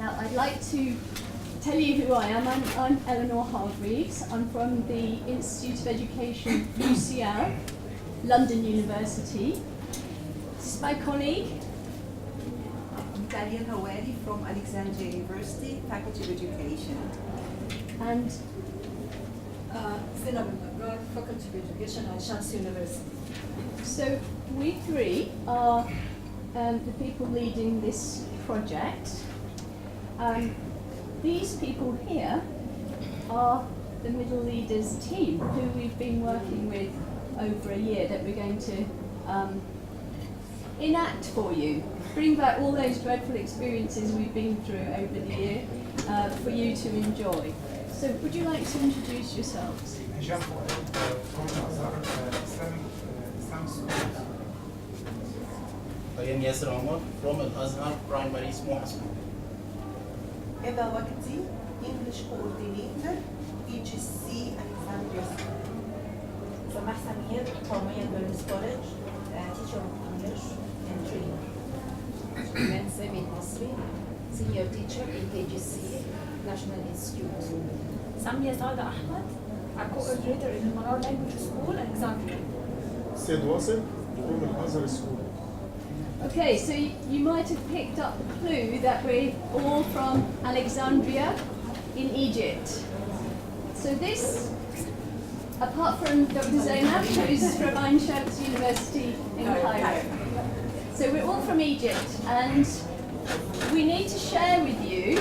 Now, I'd like to tell you who I am. I'm Eleanore Hargreav. I'm from the Institute of Education, UCL, London University. This is my colleague. Eleanore Hargreav from Alexandria University, Faculty of Education. And Faculty of Education at Chance University. so we three are the people leading this project. These people here are the Middle Leaders team who we've been working with over a year, that we're going to enact for you, bring back all those dreadful experiences we've been through over the year for you to enjoy. So would you like to introduce yourselves? I am Yasser Omar from Al-Azhar Primary Small School. Eva Wakti, English Coordinator, EGC Alexandria. Samah Samir, Palmaya Girls College, teacher of English and trainer. Ben Sevin Asri, senior teacher in KGC, National Institute. Samia Sada Ahmad, a coordinator in the Manar Language School, Alexandria. Sid Wasif from Al-Azhar School. Okay, so you might have picked up the clue that we're all from Alexandria in Egypt. So this, apart from Dr. Zainab, who's from Ain Shams University in Cairo. So we're all from Egypt, and we need to share with you,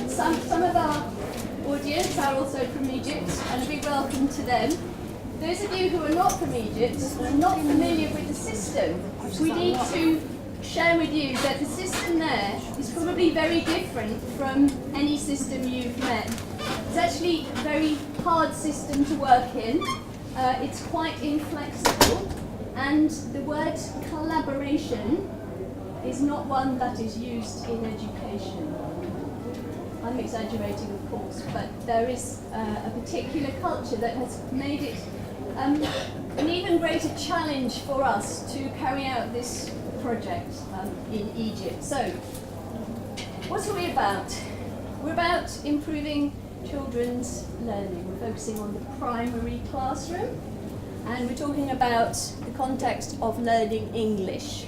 some of our audience are also from Egypt, and a big welcome to them. Those of you who are not from Egypt and are not familiar with the system, we need to share with you that the system there is probably very different from any system you've met. It's actually a very hard system to work in. It's quite inflexible, and the word collaboration is not one that is used in education. I'm exaggerating, of course, but there is a particular culture that has made it an even greater challenge for us to carry out this project in Egypt. So, what are we about? We're about improving children's learning. We're focusing on the primary classroom, and we're talking about the context of learning English,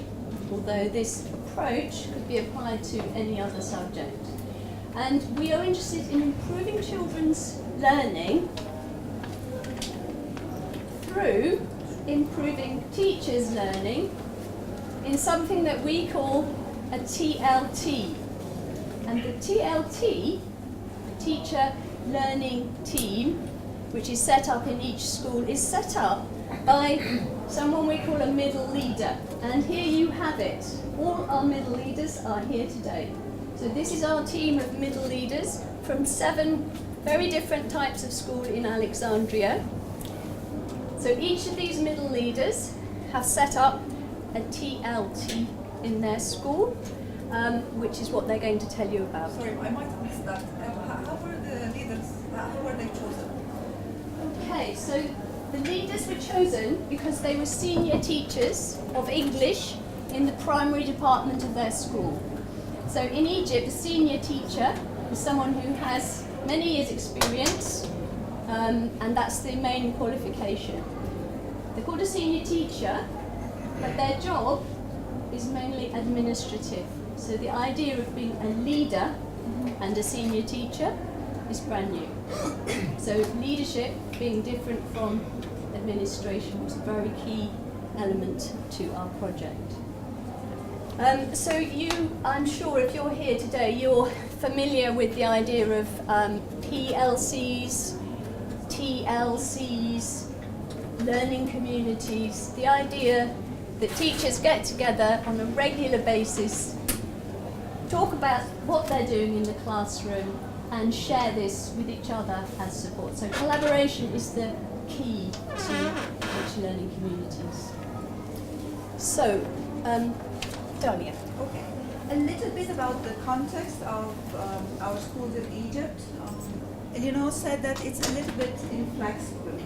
although this approach could be applied to any other subject. And we are interested in improving children's learning through improving teachers' learning in something that we call a TLT. And the TLT, the Teacher Learning Team, which is set up in each school, is set up by someone we call a middle leader. And here you have it. All our middle leaders are here today. So this is our team of middle leaders from 7 very different types of school in Alexandria. So each of these middle leaders have set up a TLT in their school, which is what they're going to tell you about. Sorry, I might have missed that. How were the leaders, how were they chosen? Okay, so the leaders were chosen because they were senior teachers of English in the primary department of their school. So in Egypt, a senior teacher is someone who has many years' experience, and that's the main qualification. They're called a senior teacher, but their job is mainly administrative. So the idea of being a leader and a senior teacher is brand new. So leadership being different from administration was a very key element to our project. So you, I'm sure if you're here today, you're familiar with the idea of PLCs, TLCs, learning communities, the idea that teachers get together on a regular basis, talk about what they're doing in the classroom, and share this with each other as support. So collaboration is the key to rich learning communities. So, Dalia. Okay. A little bit about the context of our schools in Egypt. Eleanor said that it's a little bit inflexible.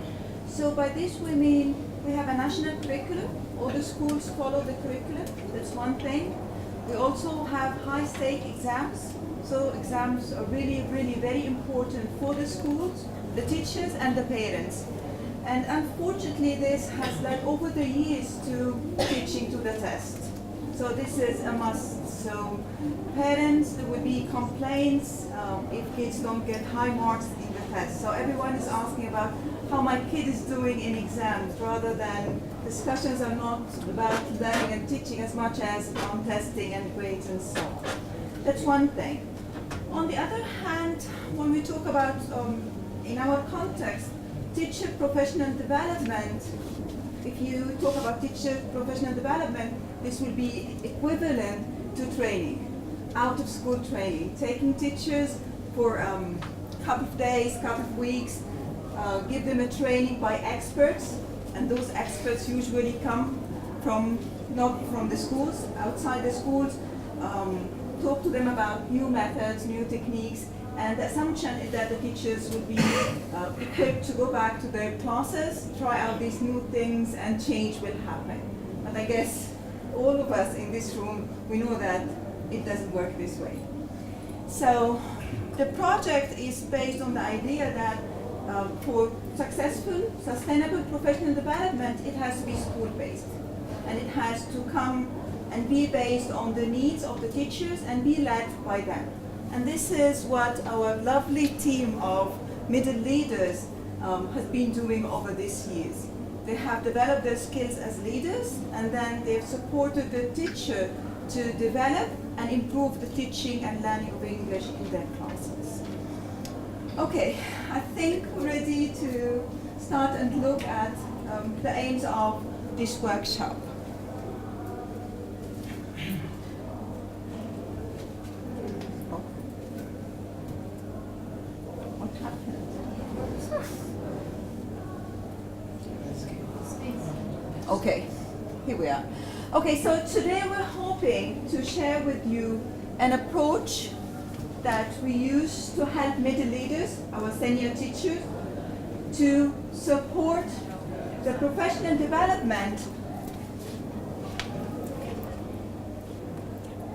So by this we mean we have a national curriculum. All the schools follow the curriculum. That's one thing. We also have high-stake exams. So exams are really, really very important for the schools, the teachers, and the parents. And unfortunately, this has led over the years to teaching to the test. So this is a must. So parents, there will be complaints if kids don't get high marks in the test. So everyone is asking about how my kid is doing in exams, rather than discussions are not about learning and teaching as much as on testing and grades and so on. That's one thing. On the other hand, when we talk about, in our context, teacher professional development, if you talk about teacher professional development, this will be equivalent to training, out of school training, taking teachers for a couple of days, couple of weeks, give them a training by experts, and those experts usually come from, not from the schools, outside the schools, talk to them about new methods, new techniques, and the assumption is that the teachers will be equipped to go back to their classes, try out these new things, and change will happen. But I guess all of us in this room, we know that it doesn't work this way. So the project is based on the idea that for successful, sustainable professional development, it has to be school-based. And it has to come and be based on the needs of the teachers and be led by them. And this is what our lovely team of middle leaders has been doing over these years. They have developed their skills as leaders, and then they've supported the teacher to develop and improve the teaching and learning of English in their classes. Okay, I think we're ready to start and look at the aims of this workshop. What happened? Okay, here we are. Okay, so today we're hoping to share with you an approach that we use to help middle leaders, our senior teachers, to support the professional development.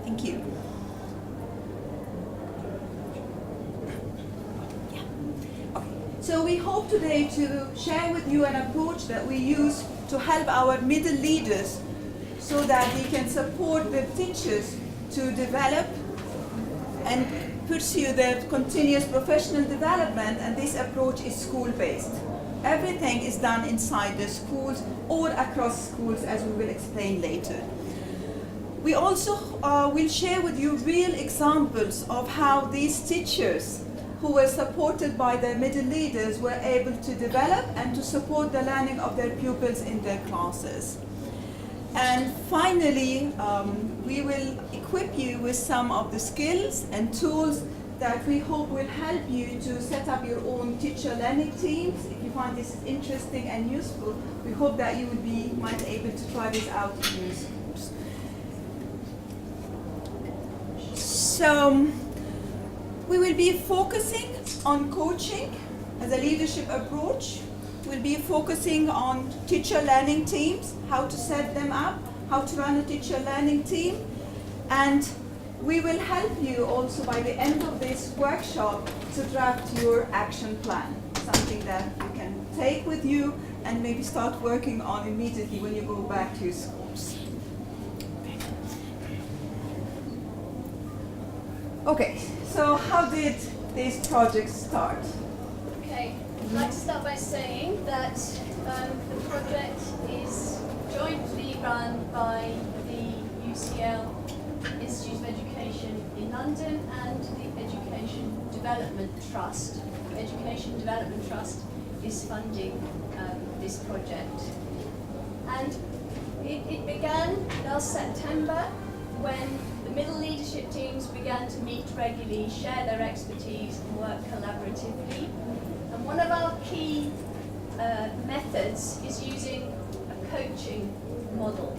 Thank you. Okay. So we hope today to share with you an approach that we use to help our middle leaders so that they can support the teachers to develop and pursue their continuous professional development, and this approach is school-based. Everything is done inside the schools or across schools, as we will explain later. We also will share with you real examples of how these teachers who were supported by their middle leaders were able to develop and to support the learning of their pupils in their classes. And finally, we will equip you with some of the skills and tools that we hope will help you to set up your own teacher learning teams. If you find this interesting and useful, we hope that you might be able to try this out in your schools. So we will be focusing on coaching as a leadership approach. We'll be focusing on teacher learning teams, how to set them up, how to run a teacher learning team, and we will help you also by the end of this workshop to draft your action plan, something that you can take with you and maybe start working on immediately when you go back to your schools. Okay, so how did this project start? Okay, I'd like to start by saying that the project is jointly run by the UCL Institute of Education in London and the Education Development Trust. The Education Development Trust is funding this project. And it began last September when the middle leadership teams began to meet regularly, share their expertise and work collaboratively. And one of our key methods is using a coaching model.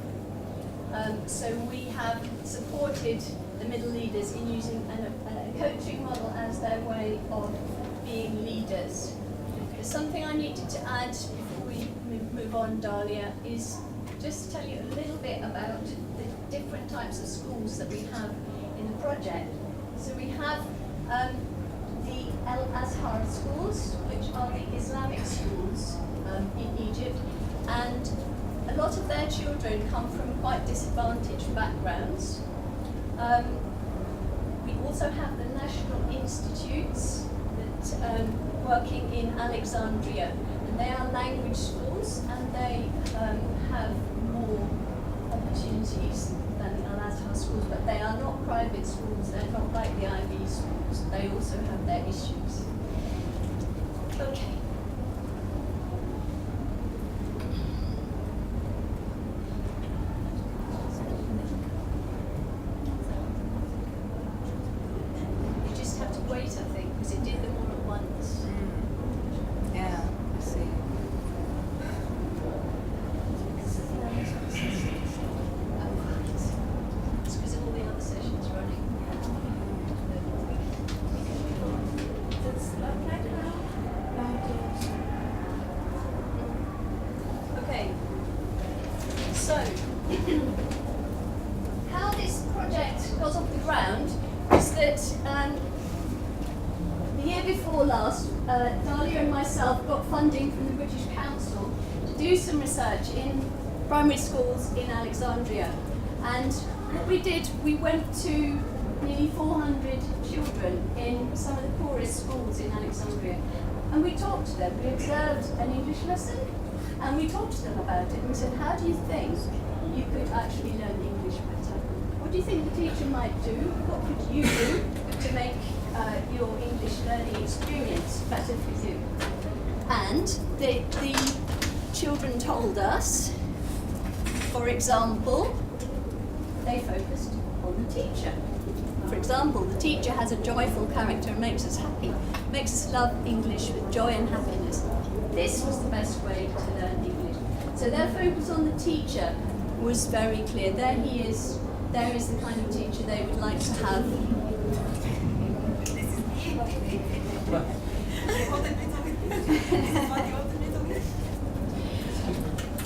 So we have supported the middle leaders in using a coaching model as their way of being leaders. There's something I needed to add before we move on, Dahlia, is just to tell you a little bit about the different types of schools that we have in the project. So we have the Al Azhar schools, which are the Islamic schools in Egypt, and a lot of their children come from quite disadvantaged backgrounds. We also have the national institutes that working in Alexandria, and they are language schools, and they have more opportunities than the Al Azhar schools, but they are not private schools. They're not like the IB schools. They also have their issues. Okay. You just have to wait, I think, because it did them all at once. Yeah, I see. It's because of all the other sessions running. Okay. So, how this project got off the ground is that the year before last, Dahlia and myself got funding from the British Council to do some research in primary schools in Alexandria. And what we did, we went to nearly 400 children in some of the poorest schools in Alexandria. And we talked to them. We observed an English lesson, and we talked to them about it. And we said, how do you think you could actually learn English better? What do you think the teacher might do? What could you do to make your English learning experience better for you? And the children told us, for example, they focused on the teacher. For example, the teacher has a joyful character and makes us happy, makes us love English with joy and happiness. This was the best way to learn English. So their focus on the teacher was very clear. There he is. There is the kind of teacher they would like to have.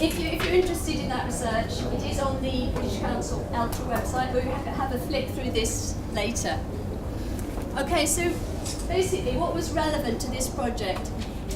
If you're interested in that research, it is on the British Council Ultra website. We'll have a flick through this later. Okay, so basically what was relevant to this project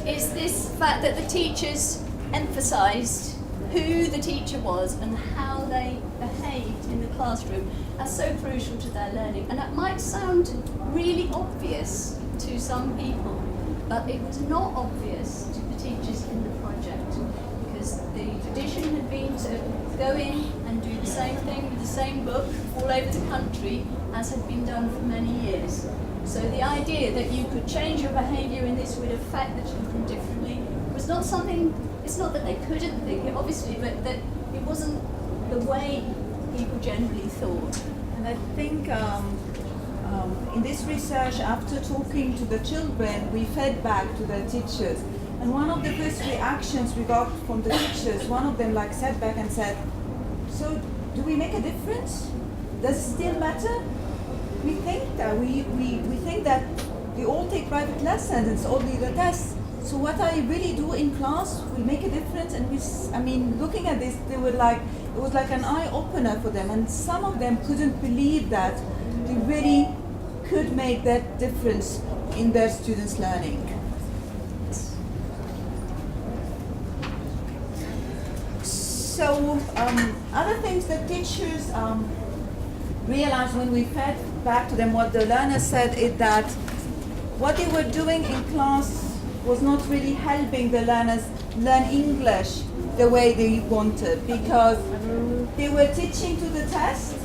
is this fact that the teachers emphasised who the teacher was and how they behaved in the classroom as so crucial to their learning. And that might sound really obvious to some people, but it was not obvious to the teachers in the project, because the tradition had been to go in and do the same thing with the same book all over the country as had been done for many years. So the idea that you could change your behaviour and this would affect the children differently was not something, it's not that they couldn't think it, obviously, but that it wasn't the way people generally thought. And I think in this research, after talking to the children, we fed back to the teachers. And one of the first reactions we got from the teachers, one of them sat back and said, so do we make a difference? Does it still matter? We think that we think that we all take private lessons, it's only the tests. So what I really do in class will make a difference. And looking at this, they were it was like an eye opener for them. And some of them couldn't believe that they really could make that difference in their students' learning. So other things that teachers realized when we fed back to them what the learners said is that what they were doing in class was not really helping the learners learn English the way they wanted, because they were teaching to the test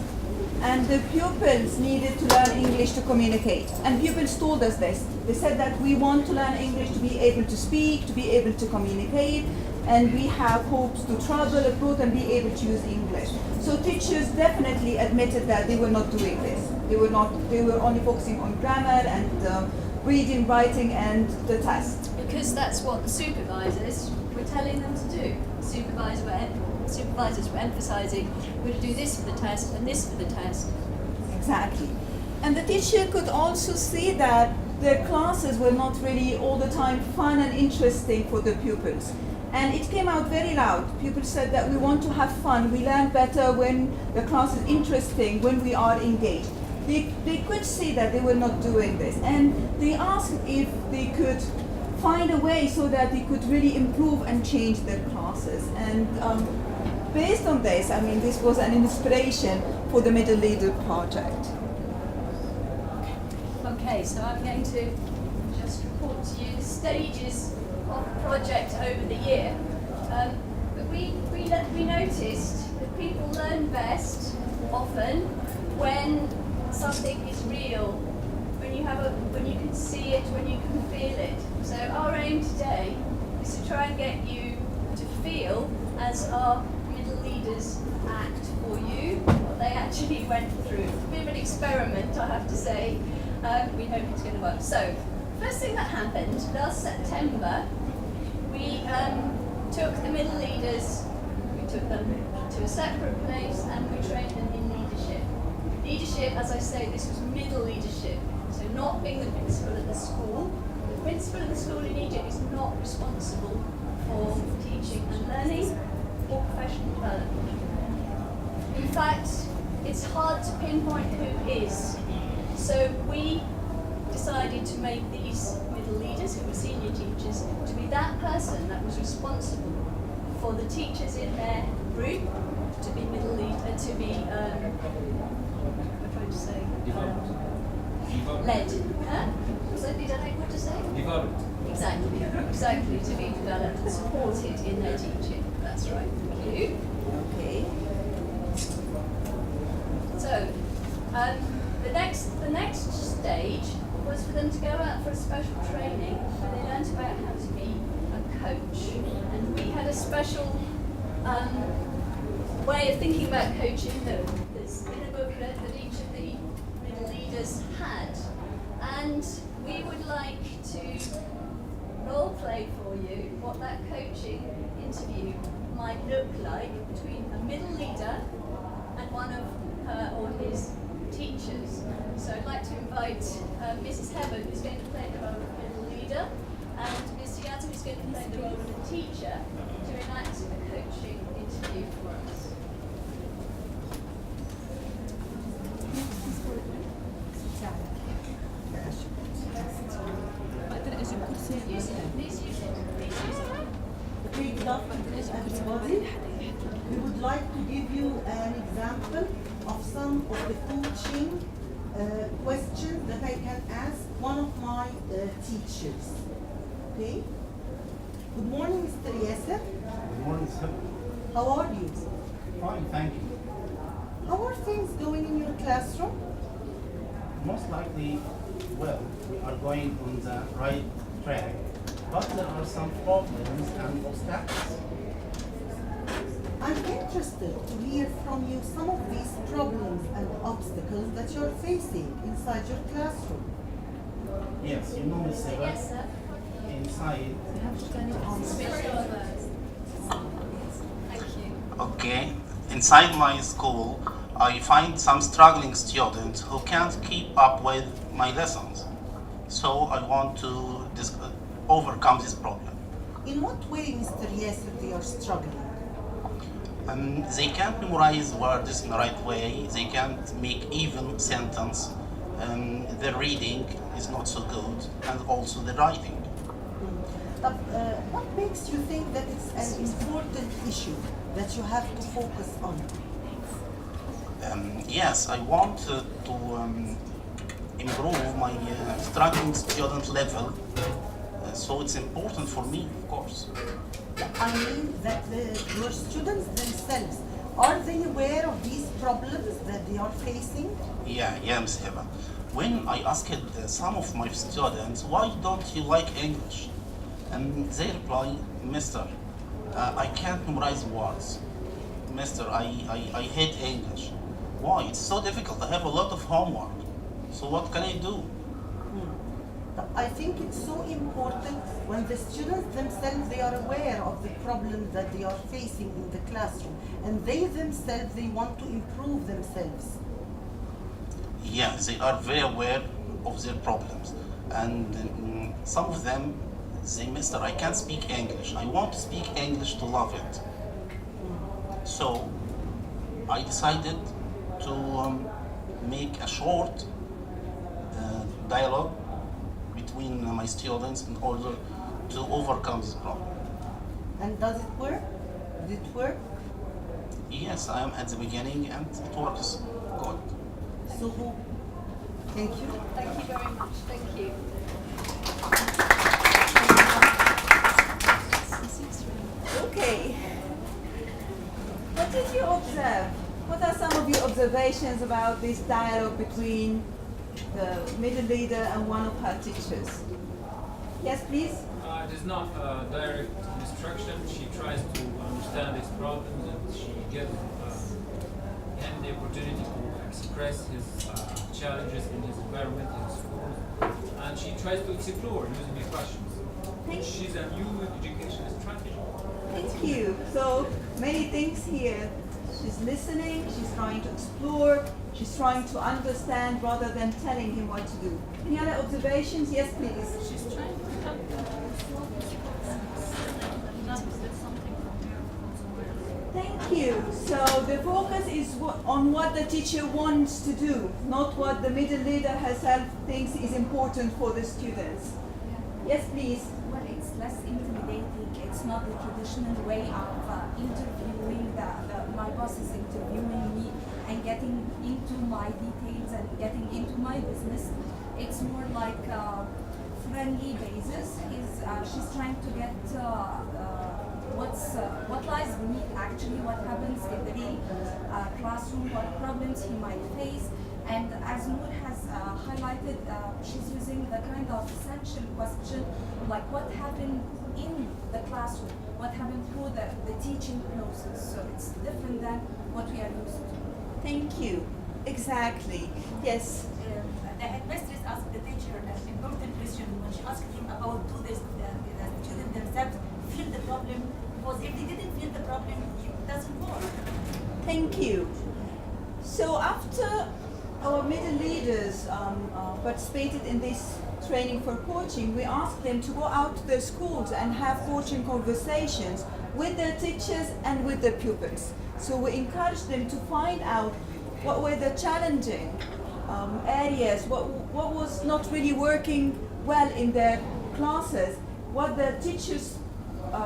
and the pupils needed to learn English to communicate. And pupils told us this. They said that we want to learn English to be able to speak, to be able to communicate, and we have hopes to travel abroad and be able to use English. So teachers definitely admitted that they were not doing this. They were only focusing on grammar and reading, writing, and the test. Because that's what the supervisors were telling them to do. Supervisors were emphasising, we're going to do this for the test and this for the test. Exactly. And the teacher could also see that their classes were not really all the time fun and interesting for the pupils. And it came out very loud. People said that we want to have fun. We learn better when the class is interesting, when we are engaged. They could see that they were not doing this. And they asked if they could find a way so that they could really improve and change their classes. And based on this, I mean, this was an inspiration for the Middle Leader project. Okay, so I'm going to just report to you the stages of the project over the year. But we noticed that people learn best often when something is real, when you can see it, when you can feel it. So our aim today is to try and get you to feel as our middle leaders act for you, what they actually went through. It's a bit of an experiment, I have to say. We hope it's going to work. So, first thing that happened, last September, we took the middle leaders, we took them to a separate place and we trained them in leadership. Leadership, as I say, this was middle leadership, so not being the principal of the school. The principal of the school in Egypt is not responsible for teaching and learning or professional development. In fact, it's hard to pinpoint who is. So we decided to make these middle leaders, who were senior teachers, to be that person that was responsible for the teachers in their group to be middle leader, to be, I'm trying to say, led. Huh? Was that, did I know what to say? Developed. Exactly, to be developed and supported in their teaching. That's right, thank you. Okay. So, the next stage was for them to go out for a special training where they learned about how to be a coach. And we had a special way of thinking about coaching that's in a booklet that each of the middle leaders had. And we would like to role play for you what that coaching interview might look like between a middle leader and one of her or his teachers. So I'd like to invite Mrs. Hebbert, who's going to play the role of middle leader, and Ms. Yatta, who's going to play the role of a teacher, to enact a coaching interview for us. Please use it. Okay, good afternoon, everybody. We would like to give you an example of some of the coaching questions that I can ask one of my teachers. Okay? Good morning, Mr. Yasser. Good morning, sir. How are you? Fine, thank you. How are things going in your classroom? Most likely, well, we are going on the right track, but there are some problems and obstacles. I'm interested to hear from you some of these problems and obstacles that you're facing inside your classroom. Yes, you know, Ms. Seba, Yes, sir. inside. Thank you. Okay. Inside my school, I find some struggling students who can't keep up with my lessons. So I want to overcome this problem. In what way, Mr. Yasser, they are struggling? They can't memorize words in the right way. They can't make even sentence. Their reading is not so good, and also the writing. What makes you think that it's an important issue that you have to focus on? Yes, I want to improve my struggling student level. So it's important for me, of course. I mean that your students themselves, are they aware of these problems that they are facing? Yeah, Ms. Heba. When I asked some of my students, why don't you like English? And they reply, Mister, I can't memorize words. Mister, I hate English. Why? It's so difficult. I have a lot of homework. So what can I do? I think it's so important when the students themselves, they are aware of the problems that they are facing in the classroom, and they themselves, they want to improve themselves. Yeah, they are very aware of their problems, and some of them, say, Mister, I can't speak English. I want to speak English to love it. So I decided to make a short dialogue between my students in order to overcome this problem. And does it work? Did it work? Yes, I am at the beginning and it works good. So who? Thank you. Thank you very much. Thank you. Okay. What did you observe? What are some of your observations about this dialogue between the middle leader and one of her teachers? Yes, please. It is not direct instruction. She tries to understand his problems and she gives him the opportunity to express his challenges in his environment, in his school, and she tries to explore using the questions. She's a new education strategy. Thank you. So many things here. She's listening, she's trying to explore, she's trying to understand rather than telling him what to do. Any other observations? Yes, please. She's trying to help them. Thank you. So the focus is on what the teacher wants to do, not what the middle leader herself thinks is important for the students. Yes, please. Well, it's less intimidating. It's not the traditional way of interviewing. My boss is interviewing me and getting into my details and getting into my business. It's more like a friendly basis. She's trying to get what lies beneath actually what happens in the real classroom, what problems he might face. And as Noor has highlighted, she's using the kind of essential question, like what happened in the classroom, what happened through the teaching process. So it's different than what we are used to. Thank you. Exactly. Yes. The headmistress asked the teacher an important question when she asked him about do the students themselves feel the problem, because if they didn't feel the problem, it doesn't work. Thank you. So after our middle leaders participated in this training for coaching, we asked them to go out to their schools and have coaching conversations with their teachers and with their pupils. So we encouraged them to find out what were the challenging areas, what was not really working well in their classes, what the teachers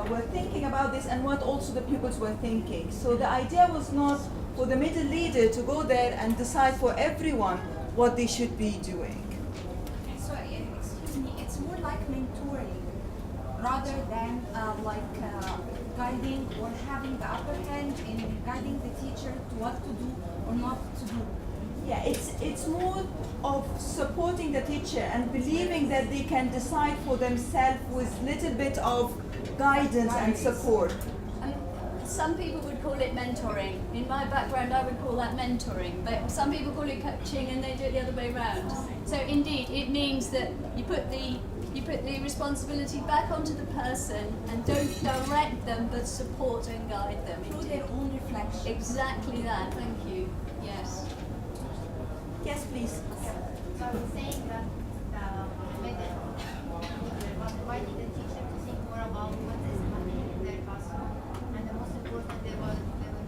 were thinking about this and what also the pupils were thinking. So the idea was not for the middle leader to go there and decide for everyone what they should be doing. So, excuse me, it's more like mentoring rather than guiding or having the upper hand in guiding the teacher to what to do or not to do. Yeah, it's more of supporting the teacher and believing that they can decide for themselves with little bit of guidance and support. Some people would call it mentoring. In my background, I would call that mentoring, but some people call it coaching and they do it the other way around. So indeed, it means that you put the responsibility back onto the person and don't direct them, but support and guide them. Through their own reflection. Exactly that. Thank you. Yes. Yes, please. So I was saying that the method was inviting the teacher to think more about what is happening in their classroom, and the most important, there was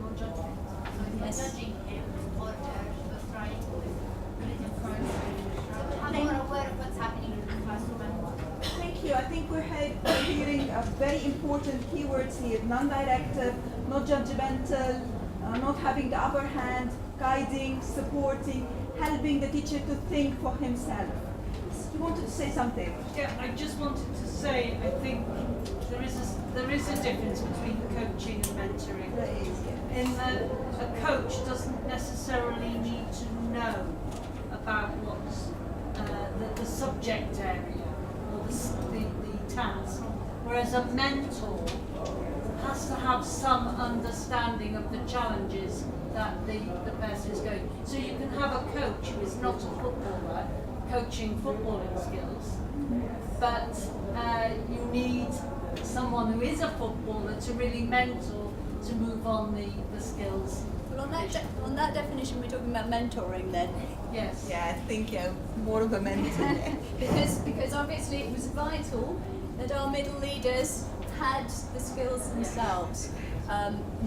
no judgment. So it's not judging him or her, she was trying to put it in front. So I'm more aware of what's happening in the classroom and what. Thank you. I think we're hearing very important keywords here: non-directive, not judgmental, not having the upper hand, guiding, supporting, helping the teacher to think for himself. You wanted to say something? Yeah, I just wanted to say I think there is a difference between coaching and mentoring. There is, yeah. In that a coach doesn't necessarily need to know about what's the subject area or the task, whereas a mentor has to have some understanding of the challenges that the person is going. So you can have a coach who is not a footballer coaching footballing skills, but you need someone who is a footballer to really mentor to move on the skills. Well, on that definition, we're talking about mentoring then. Yes. Yeah, I think more of a mentor. because obviously it was vital that our middle leaders had the skills themselves.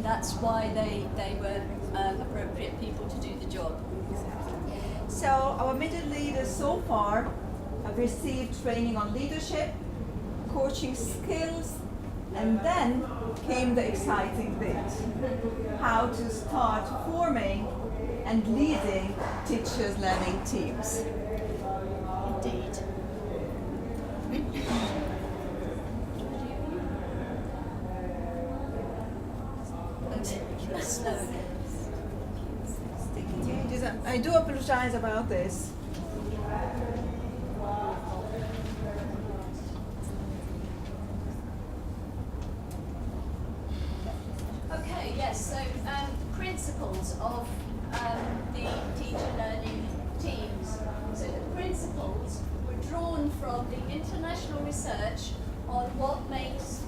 That's why they were appropriate people to do the job. So our middle leaders so far have received training on leadership, coaching skills, and then came the exciting bit, how to start forming and leading teachers' learning teams. Indeed. Sticky changes. I do apologize about this. Okay, yes, so principles of the teacher learning teams. So the principles were drawn from the international research on what makes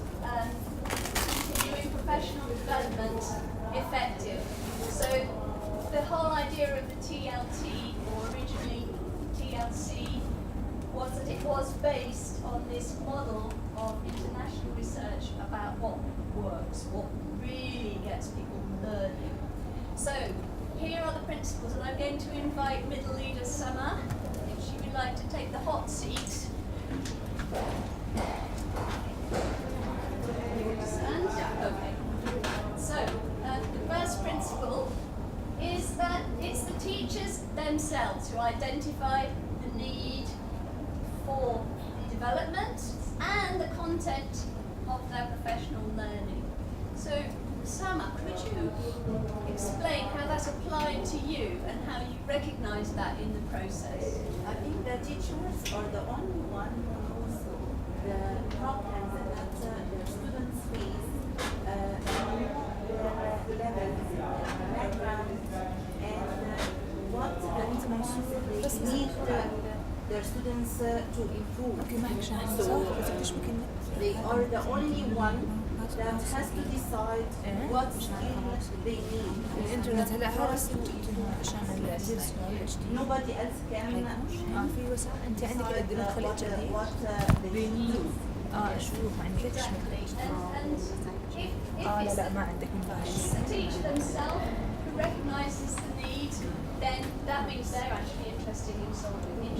continuing professional development effective. So the whole idea of the TLT, or originally TLC, was that it was based on this model of international research about what works, what really gets people learning. So here are the principles, and I'm going to invite middle leader Sama, if she would like to take the hot seat. Understand? Okay. So the first principle is that it's the teachers themselves who identify the need for the development and the content of their professional learning. So, Sama, could you explain how that's applied to you and how you recognise that in the process? I think the teachers are the only one who knows the problems that the students face, their levels, background, and what they need their students to improve. So they are the only one that has to decide what skills they need. الانترنت هلا هرس Nobody else can في وسع انت عندك قد ما تخلي تجربي what they need. شوف عندك لا لا ما عندك من It's the teacher themselves who recognises the need, then that means they're actually interested in solving it.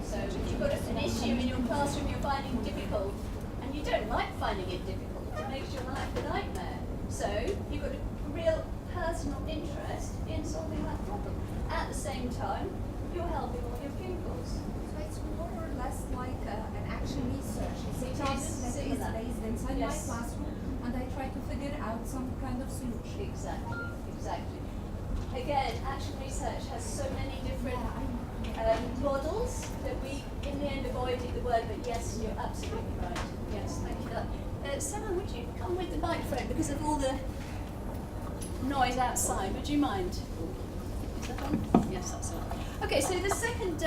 So if you've got an issue in your classroom you're finding difficult, and you don't like finding it difficult, it makes your life a nightmare. So you've got a real personal interest in solving that problem. At the same time, you're helping all your pupils. So it's more or less like an action research. It's a process that is based inside my classroom, and I try to figure out some kind of solution. Exactly. Again, action research has so many different models that we, in the end, avoided the word, but yes, you're absolutely right. Yes, thank you. Sarah, would you come with the microphone because of all the noise outside? Would you mind? Is that on? Yes, that's on. Okay, so the second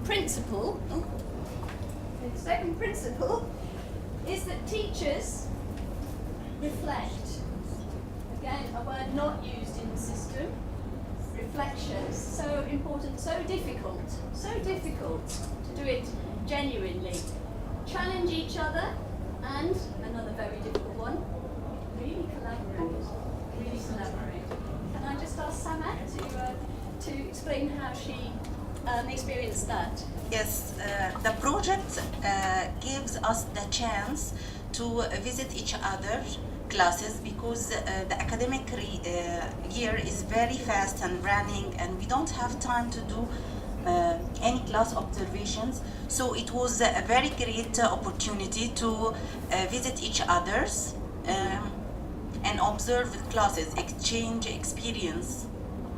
principle. The second principle is that teachers reflect. Again, a word not used in the system. Reflection, so important, so difficult to do it genuinely. Challenge each other, and another very difficult one, really collaborate. Can I just ask Samat to explain how she experienced that? Yes, the project gives us the chance to visit each other classes because the academic year is very fast and running, and we don't have time to do any class observations. So it was a very great opportunity to visit each others and observe classes, exchange experience.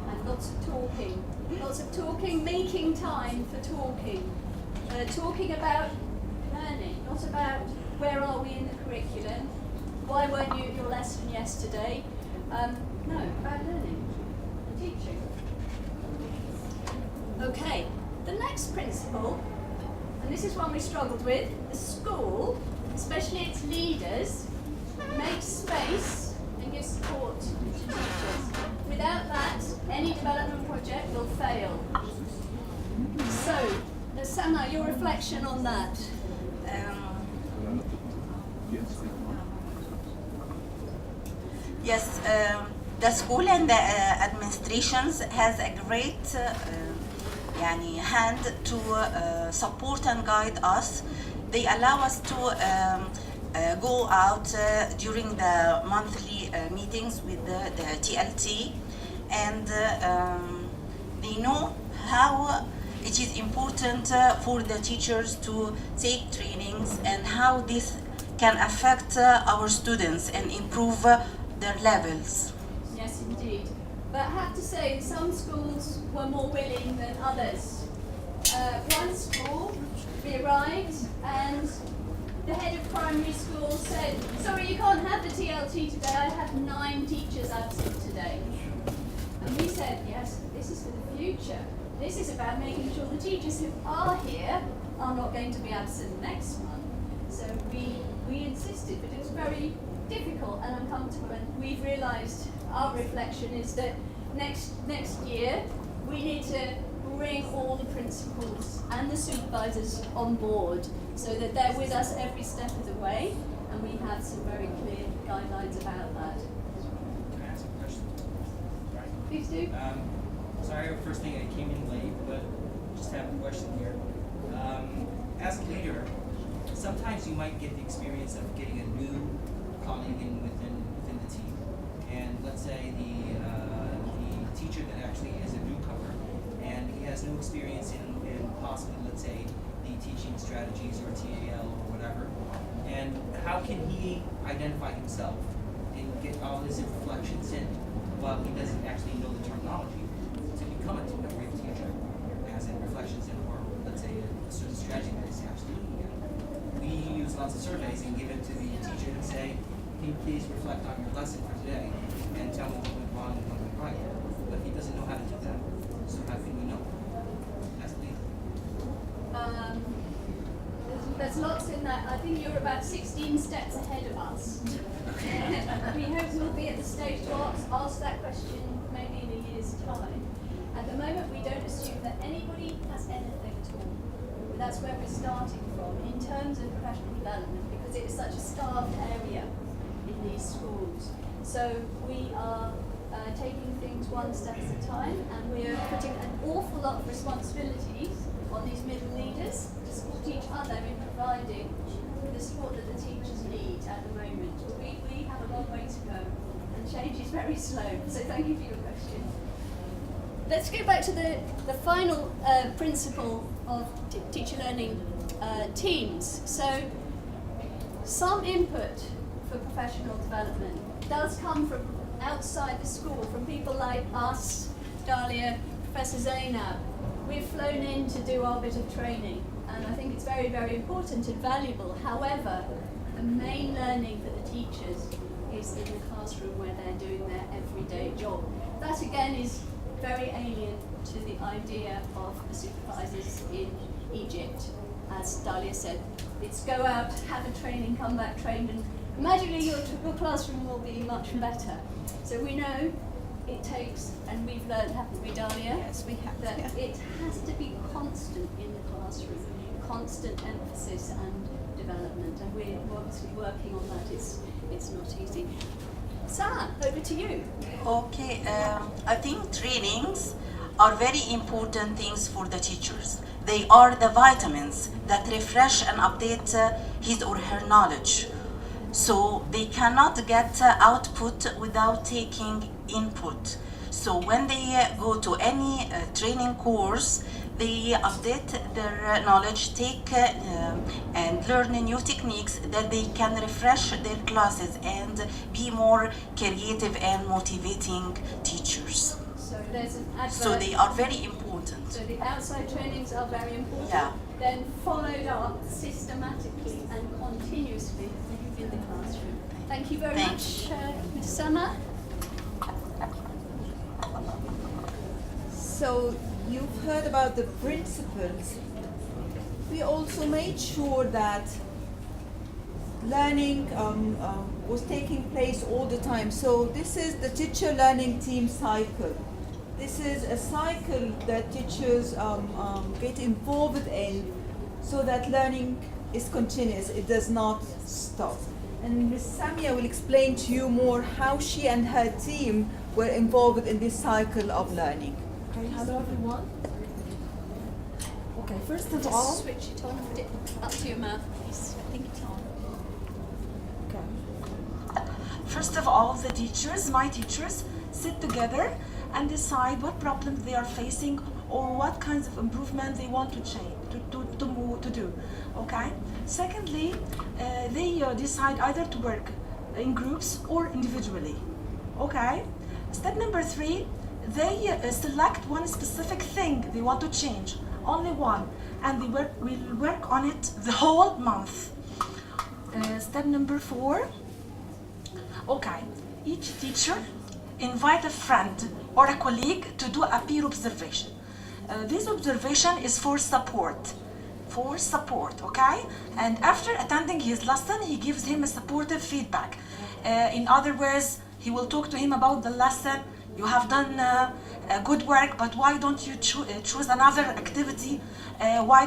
And lots of talking, making time for talking. Talking about learning, not about where are we in the curriculum, why weren't you at your lesson yesterday? No, about learning and teaching. Okay, the next principle, and this is one we struggled with, the school, especially its leaders, makes space and gives support to teachers. Without that, any development project will fail. So, Sana, your reflection on that. Yes, the school and the administrations has a great hand to support and guide us. They allow us to go out during the monthly meetings with the TLT, and they know how it is important for the teachers to take trainings and how this can affect our students and improve their levels. Yes, indeed. But I have to say, some schools were more willing than others. One school, we arrived and the head of primary school said, sorry, you can't have the TLT today, I have 9 teachers absent today. And we said, yes, this is for the future. This is about making sure the teachers who are here are not going to be absent next month. So we insisted, but it was very difficult and uncomfortable, and we've realised our reflection is that next year we need to bring all the principals and the supervisors on board so that they're with us every step of the way, and we have some very clear guidelines about that. Can I ask a question? Please do. Sorry, first thing I came in late, but just have a question here. As a leader, sometimes you might get the experience of getting a new colleague in within the team, and let's say the teacher that actually is a newcomer, and he has no experience in possibly, let's say, the teaching strategies or TAL or whatever, and how can he identify himself and get all his reflections in while he doesn't actually know the terminology to become a great teacher, as in reflections in, or let's say a certain strategy that he's actually looking at. We use lots of surveys and give it to the teacher and say, can you please reflect on your lesson for today and tell me what went wrong and what went right. But he doesn't know how to do that, so how can we know? As a leader. There's lots in that. I think you're about 16 steps ahead of us. We hope we'll be at the stage to ask that question maybe in a year's time. At the moment, we don't assume that anybody has anything at all. That's where we're starting from in terms of professional development, because it is such a starved area in these schools. So we are taking things one step at a time, and we are putting an awful lot of responsibilities on these middle leaders to support each other in providing the support that the teachers need at the moment. We have a long way to go, and change is very slow. So thank you for your question. Let's go back to the final principle of teacher learning teams. So some input for professional development does come from outside the school, from people like us, Dalia, Professor Zainab. We've flown in to do our bit of training, and I think it's very, very important and valuable. However, the main learning for the teachers is in the classroom where they're doing their everyday job. That again is very alien to the idea of the supervisors in Egypt. As Dalia said, it's go out, have a training, come back trained, and magically your classroom will be much better. So we know it takes, and we've learned, haven't we, Dalia? Yes, we have. That it has to be constant in the classroom, constant emphasis and development, and we're obviously working on that. It's not easy. Sarah, over to you. Okay, I think trainings are very important things for the teachers. They are the vitamins that refresh and update his or her knowledge. So they cannot get output without taking input. So when they go to any training course, they update their knowledge, take and learn new techniques that they can refresh their classes and be more creative and motivating teachers. So there's an advert. So they are very important. So the outside trainings are very important. Yeah. Then followed up systematically and continuously in the classroom. Thank you very much, Ms. Sama. So you've heard about the principles. We also made sure that learning was taking place all the time. So this is the teacher learning team cycle. This is a cycle that teachers get involved in so that learning is continuous, it does not stop. And Ms. Samia will explain to you more how she and her team were involved in this cycle of learning. Okay, hello everyone. Okay, first of all, switch it on, put it up to your mouth, please. I think it's on. okay. First of all, the teachers, my teachers, sit together and decide what problems they are facing or what kinds of improvement they want to change, to do. Okay. Secondly, they decide either to work in groups or individually. Okay. Step number 3, they select one specific thing they want to change, only one, and they will work on it the whole month. Step number 4. Okay, each teacher invite a friend or a colleague to do a peer observation. This observation is for support, okay? And after attending his lesson, he gives him a supportive feedback. In other words, he will talk to him about the lesson. You have done good work, but why don't you choose another activity? Why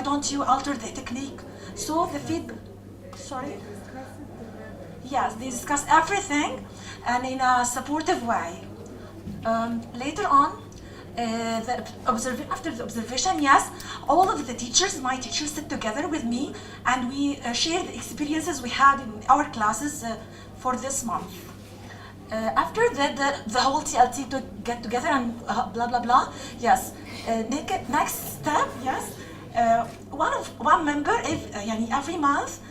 don't you alter the technique? So the feedback, sorry? Yes, they discuss everything and in a supportive way. Later on, after the observation, yes, all of the teachers, my teachers, sit together with me and we share the experiences we had in our classes for this month. After that, the whole TLT to get together and blah blah blah. Yes. Next step, yes. One member, every month,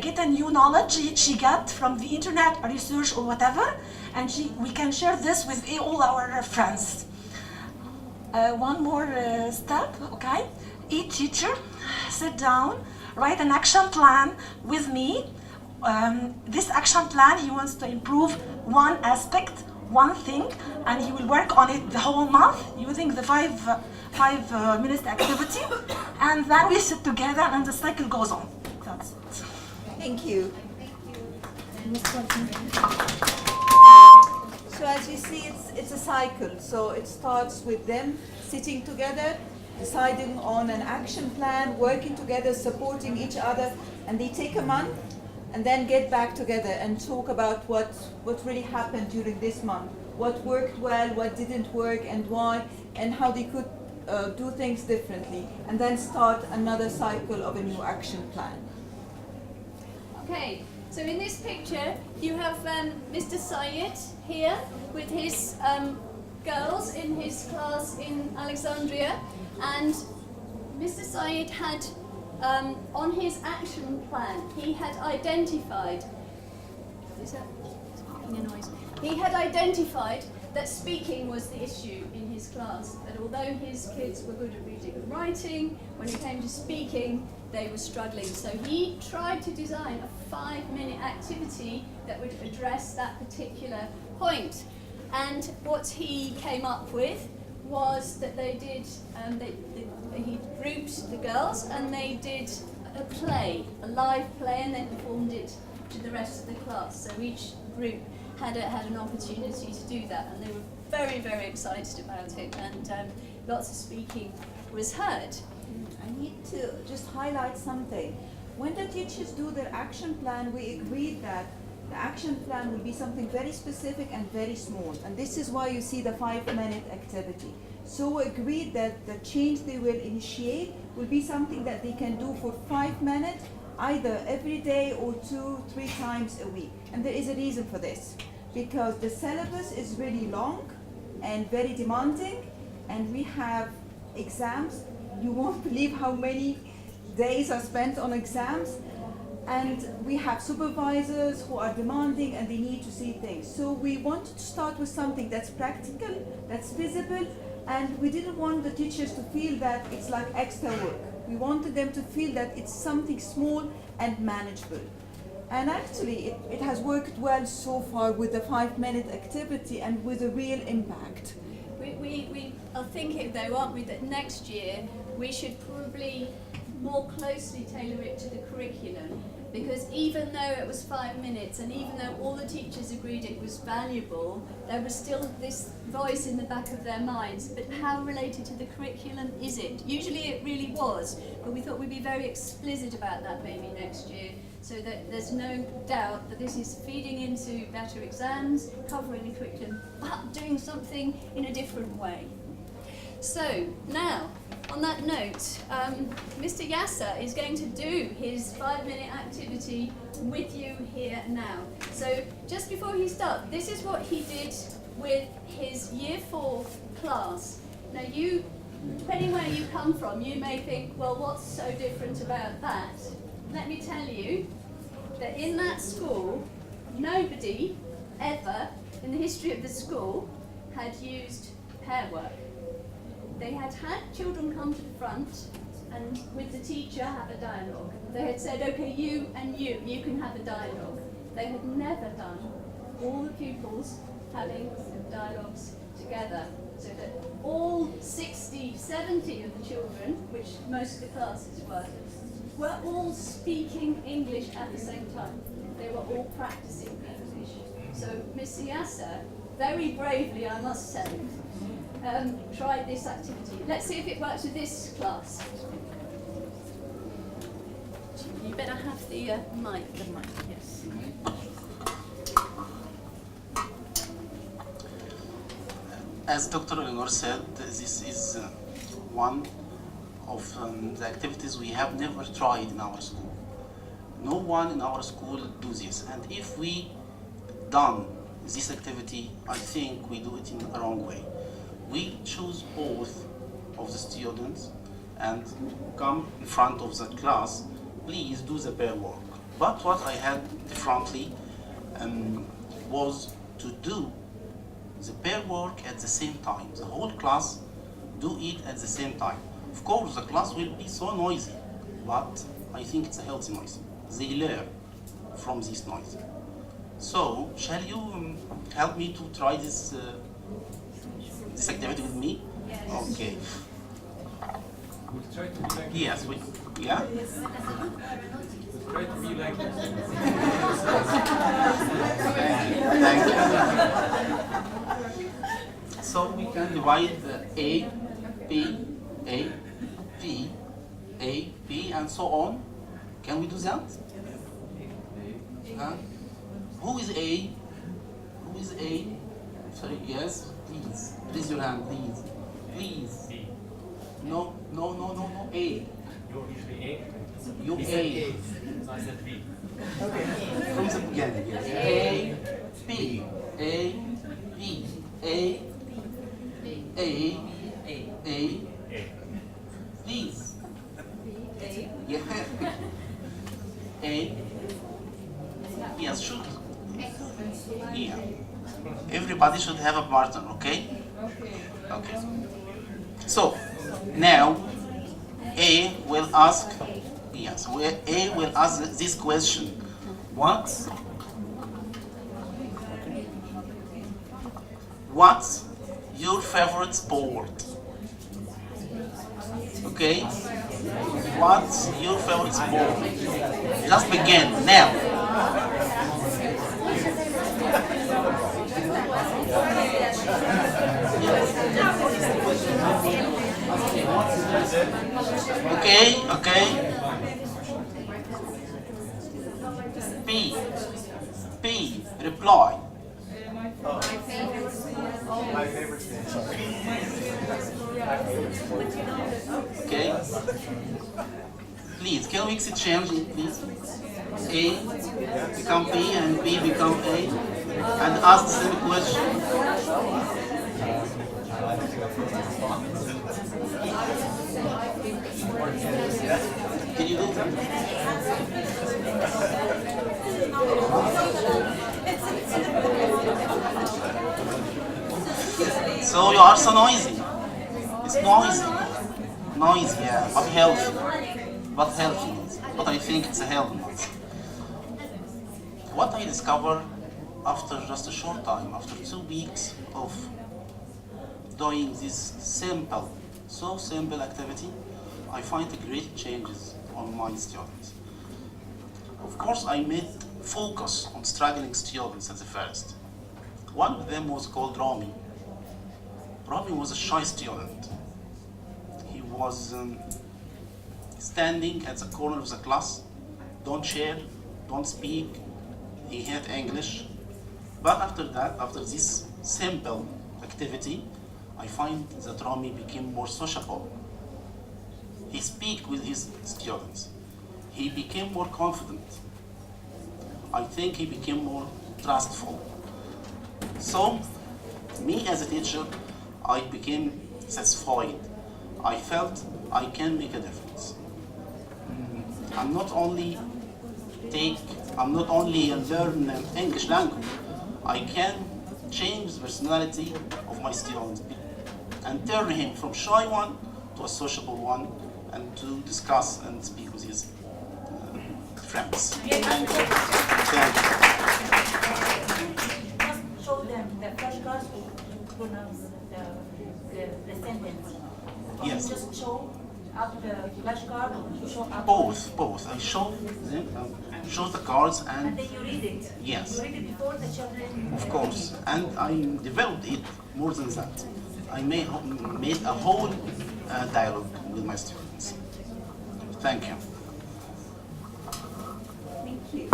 get a new knowledge she got from the internet or research or whatever, and we can share this with all our friends. One more step, okay? Each teacher sit down, write an action plan with me. This action plan, he wants to improve one aspect, one thing, and he will work on it the whole month using the five minutes activity, and then we sit together and the cycle goes on. That's it. Thank you. So as you see, it's a cycle. So it starts with them sitting together, deciding on an action plan, working together, supporting each other, and they take a month and then get back together and talk about what really happened during this month, what worked well, what didn't work, and why, and how they could do things differently, and then start another cycle of a new action plan. Okay, so in this picture you have Mr. Syed here with his girls in his class in Alexandria, and Mr. Syed had on his action plan he had identified that speaking was the issue in his class, that although his kids were good at reading and writing, when it came to speaking they were struggling. So he tried to design a 5-minute activity that would address that particular point. And what he came up with was that they did, he grouped the girls and they did a play, a live play, and then performed it to the rest of the class. So each group had an opportunity to do that, and they were very, very excited about it, and lots of speaking was heard. I need to just highlight something. When the teachers do their action plan, we agreed that the action plan will be something very specific and very small, and this is why you see the 5-minute activity. So we agreed that the change they will initiate will be something that they can do for 5 minutes, either every day or 2-3 times a week. And there is a reason for this, because the syllabus is really long and very demanding, and we have exams. You won't believe how many days are spent on exams, and we have supervisors who are demanding and they need to see things. So we wanted to start with something that's practical, that's visible, and we didn't want the teachers to feel that it's like extra work. We wanted them to feel that it's something small and manageable. And actually it has worked well so far with the 5-minute activity and with a real impact. We are thinking though, aren't we, that next year we should probably more closely tailor it to the curriculum, because even though it was 5 minutes and even though all the teachers agreed it was valuable, there was still this voice in the back of their minds, but how related to the curriculum is it? Usually it really was, but we thought we'd be very explicit about that maybe next year, so that there's no doubt that this is feeding into better exams, covering the curriculum, but doing something in a different way. So now, on that note, Mr. Yasser is going to do his 5-minute activity with you here now. So just before he starts, this is what he did with his Year 4 class. Now you, depending where you come from, you may think, well, what's so different about that? Let me tell you that in that school, nobody ever in the history of the school had used pair work. They had children come to the front and with the teacher have a dialogue. They had said, okay, you and you can have a dialogue. They had never done all the pupils having dialogues together, so that all 60, 70 of the children, which most of the classes were all speaking English at the same time. They were all practicing English. So Miss Yasser, very bravely I must say, tried this activity. Let's see if it works with this class. You better have the mic. The mic, yes. As Dr. Eleanor said, this is one of the activities we have never tried in our school. No one in our school do this, and if we done this activity, I think we do it in the wrong way. We choose both of the students and come in front of the class, please do the pair work. But what I had differently was to do the pair work at the same time. The whole class do it at the same time. Of course, the class will be so noisy, but I think it's a healthy noise. They learn from this noise. So, shall you help me to try this activity with me? Yes. Okay. We'll try to be like Yes, yeah? We'll try to be like Thank you. So we can divide the A, P, A, P, A, P, and so on. Can we do that? Huh? Who is A? Who is A? Sorry, yes, please. Raise your hand, please. Please. No, no, no, no, no, A. You're usually A. You A. So I said B. Okay. From the beginning, yes. A, P, A, P, A, A, A, please. Yeah. A. Yes, should. Yeah. Everybody should have a partner, okay? Okay. So, now, A will ask, yes, A will ask this question. What's your favorite sport? Okay? What's your favorite sport? Just begin, now. Okay, okay. P, reply. My favorite thing, sorry. Okay. Please, can we exchange it, please? A become P and P become A, and ask the same question. Can you do that? So you are so noisy. It's noisy. Noisy, yeah, but healthy. But healthy. But I think it's a healthy. What I discovered after just a short time, after 2 weeks of doing this simple, so simple activity, I find great changes on my students. Of course, I made focus on struggling students at the first. One of them was called Rami. Rami was a shy student. He was standing at the corner of the class, don't share, don't speak. He hated English. But after that, after this simple activity, I find that Rami became more sociable. He speak with his students. He became more confident. I think he became more trustful. So, me as a teacher, I became satisfied. I felt I can make a difference. I'm not only learn English language. I can change the personality of my students and turn him from shy one to a sociable one, and to discuss and speak with his friends. Thank you. Just show them the flashcards to pronounce the sentence. Yes. Just show up the flashcard or show up. Both. I show them, show the cards, And and then you read it. yes, You read it before the children. of course. And I developed it more than that. I made a whole dialogue with my students. Thank you. Thank you.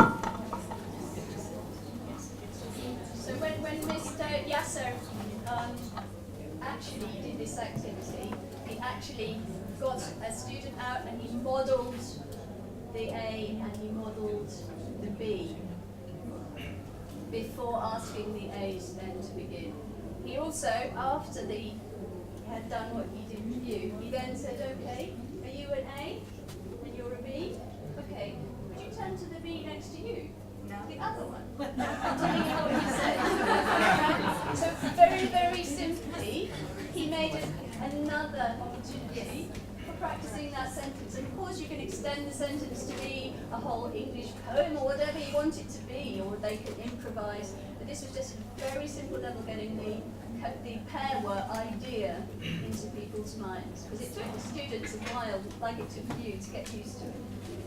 So when Mr. Yasser actually did this activity, he actually got a student out and he modelled the A and he modelled the B before asking the A's then to begin. He also, after he had done what he did with you, he then said, okay, are you an A and you're a B? Okay, would you turn to the B next to you? No. The other one. And tell me what he said. So very, very simply, he made another opportunity for practicing that sentence. And of course you can extend the sentence to be a whole English poem or whatever you want it to be, or they can improvise. But this was just a very simple level, getting the pair word idea into people's minds. Because it took the students a while, like it took you, to get used to it.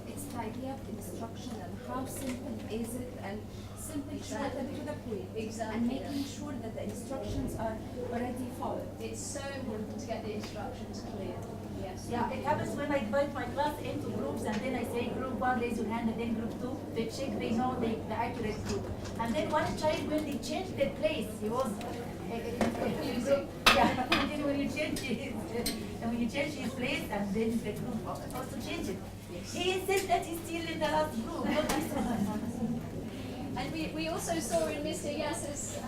It's the idea of instruction and how simple is it, and simply short and to the point. Exactly. And making sure that the instructions are already followed. It's so important to get the instructions clear. Yes. Yeah, it happens when I divide my class into groups, and then I say group 1 raise your hand, and then group 2, they check they know the accurate group. And then one child, when they changed their place, he was confusing. Yeah, and then when you change his place, and then the group also change it. He said that he's still in the last group, not this one. And we also saw in Mr. Yasser's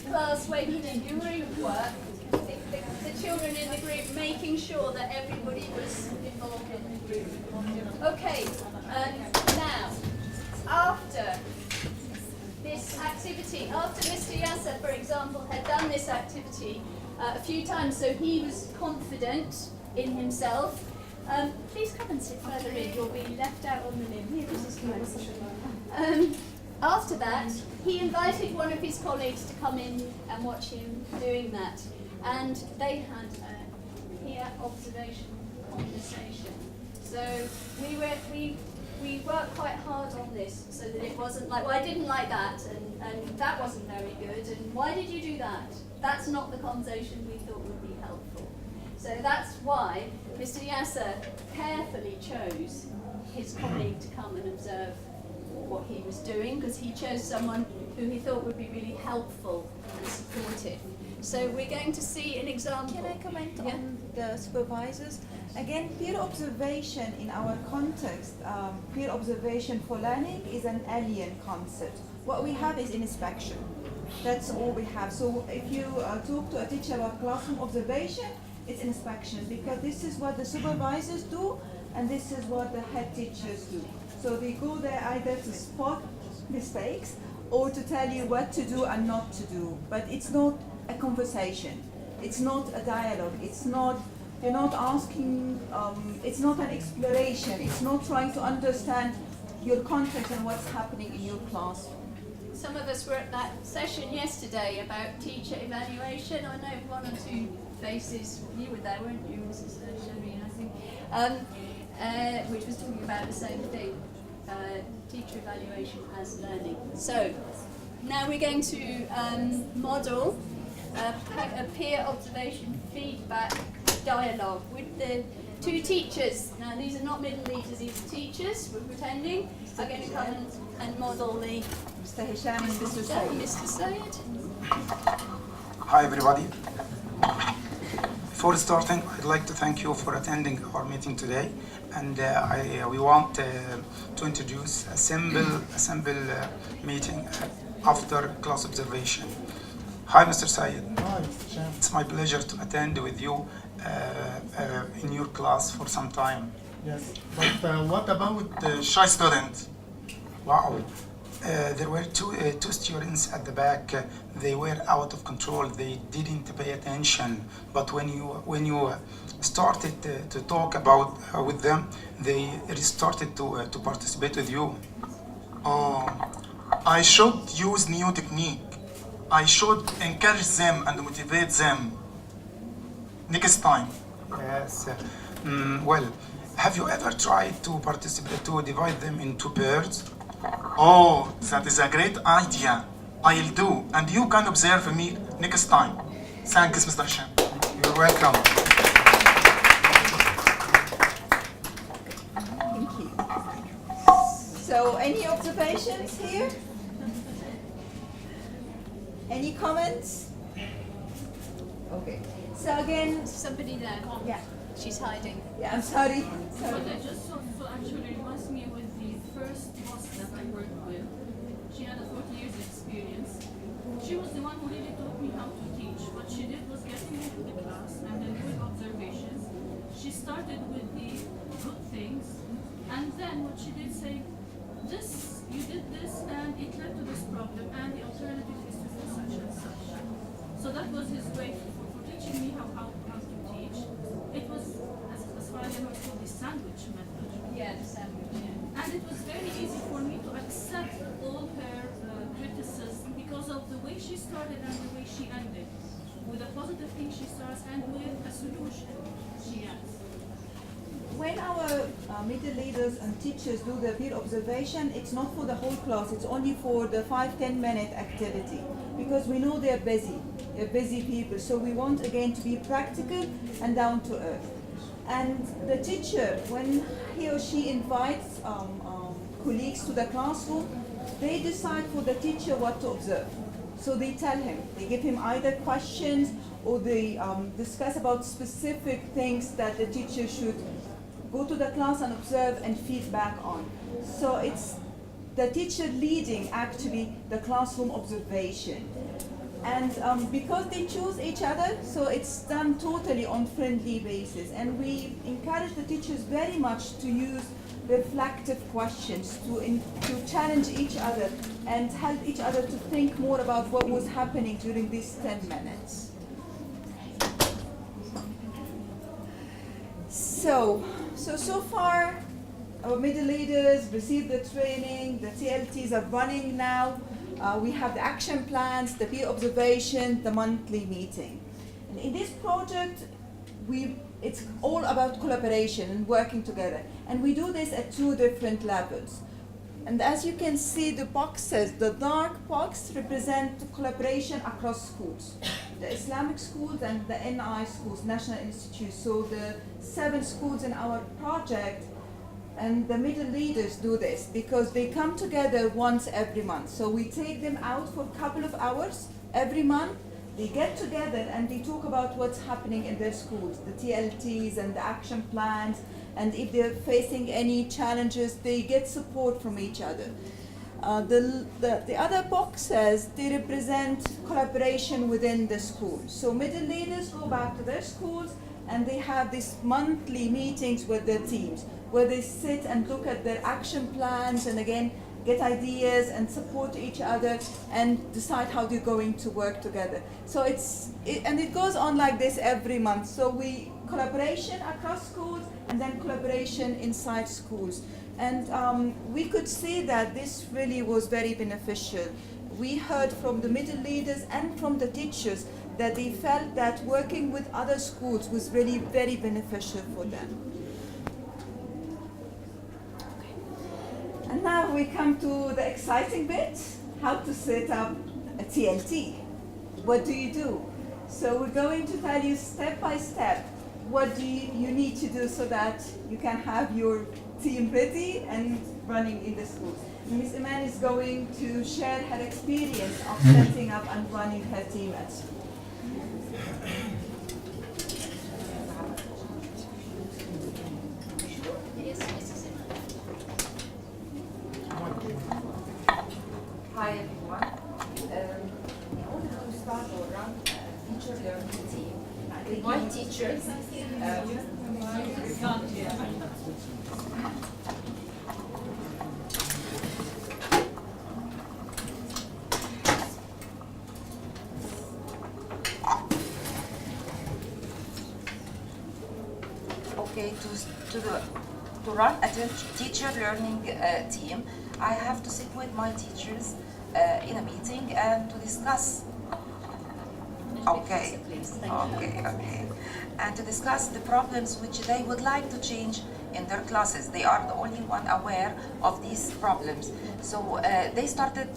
class, when he did group work, the children in the group making sure that everybody was involved in the group. Okay, now, after this activity, after Mr. Yasser, for example, had done this activity a few times, so he was confident in himself. Please come and sit further in, you'll be left out on the limb. Here, this is fine. After that, he invited one of his colleagues to come in and watch him doing that. And they had a peer observation conversation. So we worked quite hard on this so that it wasn't like, well, I didn't like that, and that wasn't very good, and why did you do that? That's not the conversation we thought would be helpful. So that's why Mr. Yasser carefully chose his colleague to come and observe what he was doing, because he chose someone who he thought would be really helpful and supportive. So we're going to see an example. Can I comment on the supervisors? Again, peer observation in our context, peer observation for learning is an alien concept. What we have is inspection. That's all we have. So if you talk to a teacher about classroom observation, it's inspection, because this is what the supervisors do and this is what the head teachers do. So they go there either to spot mistakes or to tell you what to do and not to do. But it's not a conversation. It's not a dialogue. It's not, you're not asking, it's not an exploration. It's not trying to understand your context and what's happening in your classroom. Some of us were at that session yesterday about teacher evaluation. I know one or two faces, you were there, weren't you, Mrs. Shereen, I think, which was talking about the same thing. teacher evaluation as learning. So now we're going to model a peer observation feedback dialogue with the two teachers. Now these are not middle leaders, these are teachers, we're pretending, are going to come and model the Mr. Hisham and Mr. Sayed. Mr. Sayed. Hi everybody. Before starting, I'd like to thank you for attending our meeting today, and we want to introduce a simple meeting after class observation. Hi, Mr. Sayed. Hi, Mr. Sham. It's my pleasure to attend with you in your class for some time. Yes, but what about the Shy student? Wow. There were two students at the back. They were out of control. They didn't pay attention. But when you started to talk about with them, they started to participate with you. Oh, I should use new technique. I should encourage them and motivate them. Next time. Yes. Well, have you ever tried to participate to divide them into pairs? Oh, that is a great idea. I'll do, and you can observe me next time. Thanks, Mr. Hisham. You're welcome. Thank you. So, any observations here? Any comments? Okay. So again, somebody there. Yeah. She's hiding. Yeah, I'm sorry. What I just saw actually reminds me with the first boss that I worked with. She had a 40 years experience. She was the one who really taught me how to teach. What she did was getting into the class and then doing observations. She started with the good things, and then what she did say, this, you did this and it led to this problem, and the alternative is to do such and such. So that was his way for teaching me how to teach. It was, as far as I know, it's called the sandwich method. Yeah, the sandwich. Yeah. And it was very easy for me to accept all her criticism because of the way she started and the way she ended. With a positive thing she starts and with a solution she ends. When our middle leaders and teachers do the peer observation, it's not for the whole class, it's only for the 5-10 minute activity, because we know they're busy people, so we want again to be practical and down to earth. And the teacher, when he or she invites colleagues to the classroom, they decide for the teacher what to observe. So they tell him, they give him either questions or they discuss about specific things that the teacher should go to the class and observe and feedback on. So it's the teacher leading actually the classroom observation. And because they choose each other, so it's done totally on friendly basis. And we encourage the teachers very much to use reflective questions to challenge each other and help each other to think more about what was happening during these 10 minutes. So far, our middle leaders received the training, the TLTs are running now. We have the action plans, the peer observation, the monthly meeting. And in this project, it's all about collaboration and working together. And we do this at 2 different levels. And as you can see, the boxes, the dark box represent collaboration across schools. The Islamic schools and the NI schools, National Institutes. So the 7 schools in our project, and the middle leaders do this because they come together once every month. So we take them out for a couple of hours every month. They get together and they talk about what's happening in their schools, the TLTs and the action plans, and if they're facing any challenges, they get support from each other. The other boxes, they represent collaboration within the school. So middle leaders go back to their schools and they have these monthly meetings with their teams where they sit and look at their action plans and again get ideas and support each other and decide how they're going to work together. So it goes on like this every month. So collaboration across schools and then collaboration inside schools. And we could see that this really was very beneficial. We heard from the middle leaders and from the teachers that they felt that working with other schools was really very beneficial for them. And now now we come to the exciting bit, how to set up a TLT. What do you do? So we're going to tell you step by step what do you need to do so that you can have your team ready and running in the school. Ms. Iman is going to share her experience of setting up and running her team at school. Hi everyone. In order to start or run a teacher learning team, my teachers. Okay, to run a teacher learning team, I have to sit with my teachers in a meeting and to discuss. Okay, and to discuss the problems which they would like to change in their classes. They are the only one aware of these problems. So they started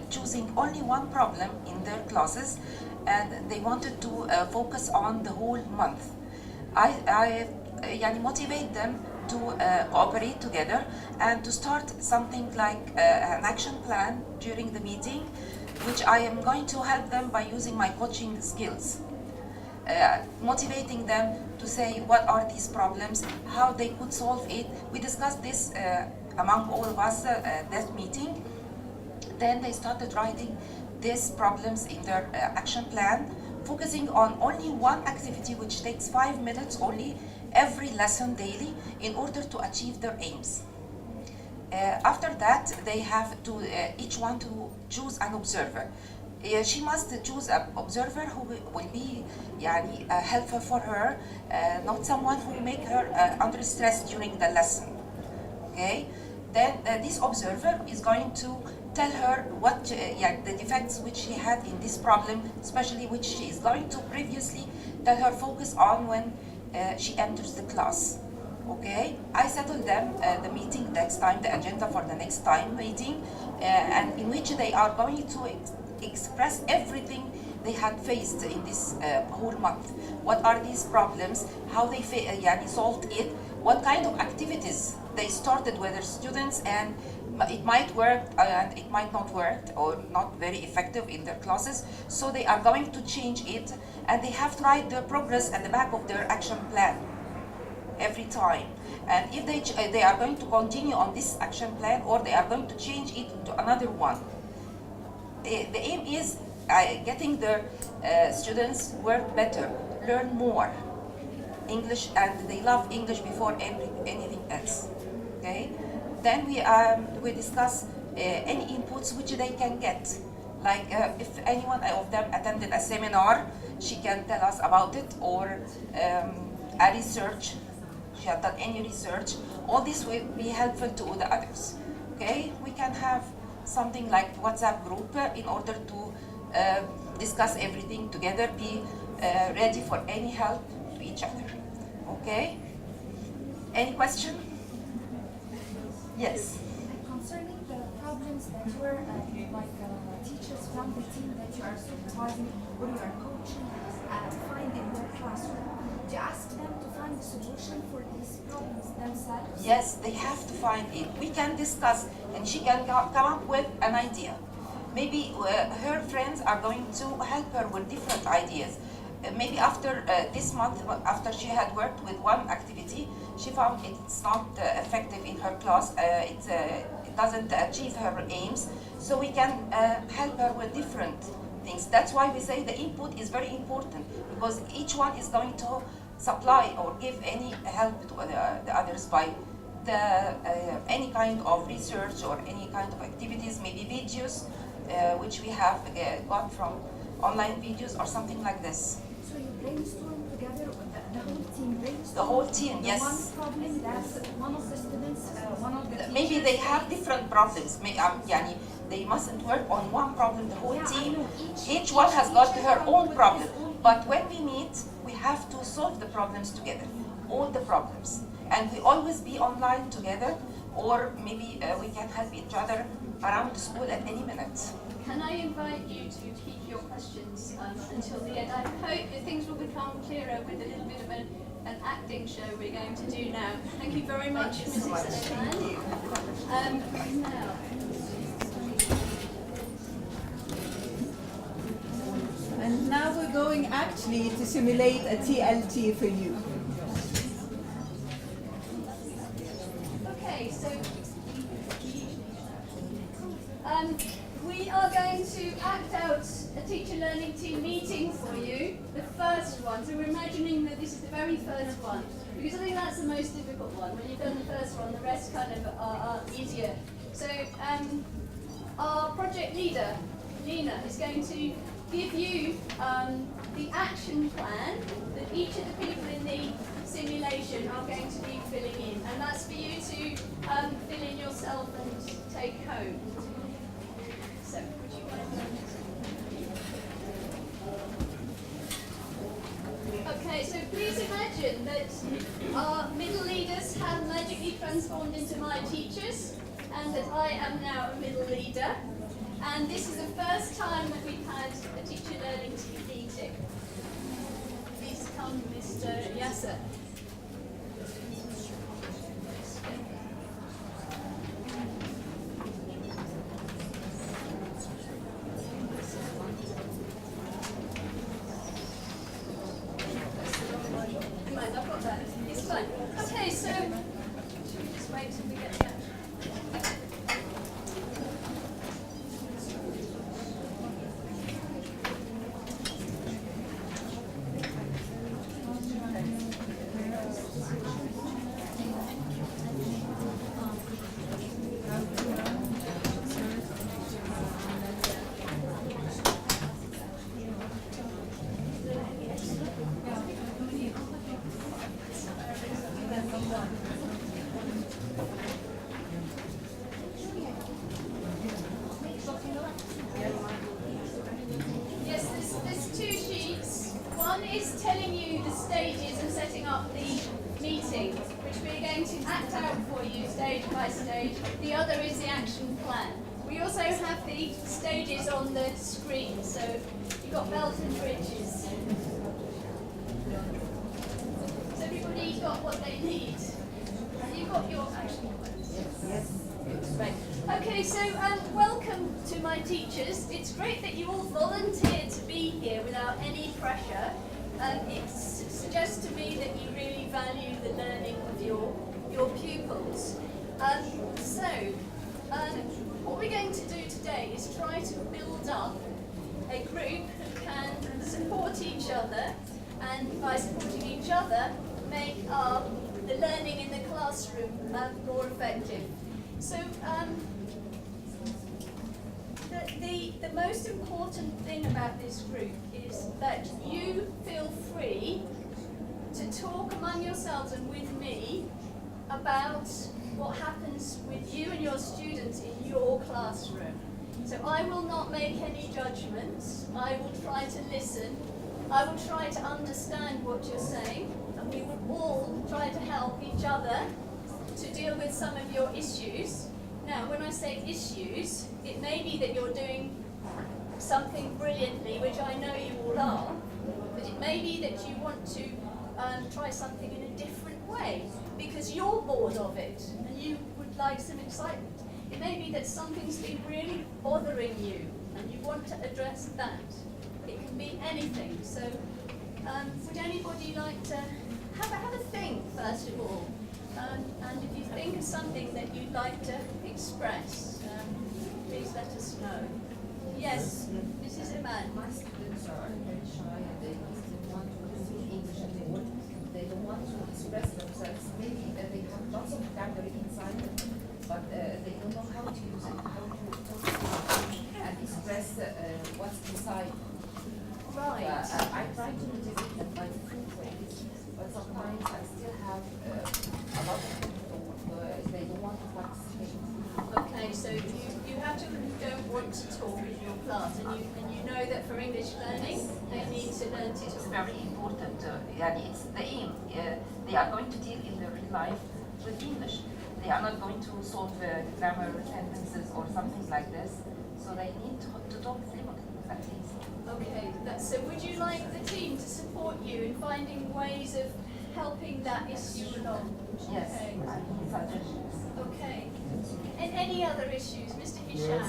choosing only one problem in their classes, and they wanted to focus on the whole month. I motivate them to cooperate together and to start something like an action plan during the meeting, which I am going to help them by using my coaching skills. Motivating them to say what are these problems, how they could solve it. We discussed this among all of us at that meeting. Then they started writing these problems in their action plan, focusing on only one activity which takes 5 minutes only every lesson daily in order to achieve their aims. After that, they have to each one to choose an observer. She must choose an observer who will be helpful for her, not someone who make her under stress during the lesson. Okay? Then this observer is going to tell her what the defects which she had in this problem, especially which she is going to previously tell her focus on when she enters the class. Okay, I settled them the meeting next time, the agenda for the next time meeting, and in which they are going to express everything they had faced in this whole month. What are these problems? How they solved it? What kind of activities they started with their students, and it might work and it might not work or not very effective in their classes. So they are going to change it, and they have to write their progress at the back of their action plan every time. And if they are going to continue on this action plan, or they are going to change it into another one. The aim is getting their students work better, learn more English, and they love English before anything else. Okay. Then we discuss any inputs which they can get. Like if anyone of them attended a seminar, she can tell us about it, or a research. She has done any research. All this will be helpful to the others. Okay, we can have something like WhatsApp group in order to discuss everything together, be ready for any help to each other. Okay, any question? Yes. Concerning the problems that were teachers from the team that you are supervising or you are coaching find in their classroom, do you ask them to find a solution for these problems themselves? Yes, they have to find it. We can discuss, and she can come up with an idea. Maybe her friends are going to help her with different ideas. Maybe after this month, after she had worked with one activity, she found it's not effective in her class, it doesn't achieve her aims, so we can help her with different things. That's why we say the input is very important, because each one is going to supply or give any help to the others by any kind of research or any kind of activities, maybe videos, which we have got from online videos or something like this. So you brainstorm together with the whole team brainstorm? The whole team, yes. One problem that one of the students, one of the teachers... Maybe they have different problems. They mustn't work on one problem, the whole team. Each one has got her own problem. But when we meet, we have to solve the problems together, all the problems. And we always be online together, or maybe we can help each other around the school at any minute. Can I invite you to keep your questions until the end? I hope that things will become clearer with a little bit of an acting show we're going to do now. Thank you very much, Mrs. Eleanor. Now. And now we're going actually to simulate a TLT for you. Okay, so we are going to act out a teacher learning team meeting for you, the first one. So we're imagining that this is the very first one, because I think that's the most difficult one. When you've done the first one, the rest kind of are easier. So our project leader, Nina, is going to give you the action plan that each of the people in the simulation are going to be filling in, and that's for you to fill in yourself and take home. So, would you want to... Okay, so please imagine that our middle leaders have magically transformed into my teachers, and that I am now a middle leader. And this is the first time that we've had a teacher learning team meeting. Please come, Mr. Yasser. I've got that. It's fine. Okay, so should we just wait till we get the action? Yes, there's two sheets. One is telling you the stages and setting up the meeting, which we're going to act out for you stage by stage. The other is the action plan. We also have the stages on the screen, so you've got belt and bridges. So everybody's got what they need. Have you got your action plans? Yes. Right. Okay, so welcome to my teachers. It's great that you all volunteered to be here without any pressure. It suggests to me that you really value the learning of your pupils. What we're going to do today is try to build up a group who can support each other, and by supporting each other, make the learning in the classroom more effective. So the most important thing about this group is that you feel free to talk among yourselves and with me about what happens with you and your students in your classroom. So I will not make any judgments. I will try to listen. I will try to understand what you're saying, and we will all try to help each other to deal with some of your issues. Now, when I say issues, it may be that you're doing something brilliantly, which I know you all are, but it may be that you want to try something in a different way because you're bored of it and you would like some excitement. It may be that something's been really bothering you and you want to address that. It can be anything. So, would anybody like to have a think, first of all? And if you think of something that you'd like to express, please let us know. Yes, Mrs. Iman. My students are very shy and they don't want to speak English and they don't want to express themselves. Maybe they have lots of vocabulary inside them, but they don't know how to use it, how to talk and express what's inside. Right. I try to motivate them by different ways, but sometimes I still have a lot of people they don't want to participate. Okay, so you have children who don't want to talk in your class, and you know that for English learning, they need to learn to talk. It's very important. It's the aim. They are going to deal in their real life with English. they are not going to solve grammar sentences or something like this. So they need to talk fluently, at least. Okay, so would you like the team to support you in finding ways of helping that issue along? Yes, Okay. I need suggestions. Okay. And any other issues, Mr. Hisham?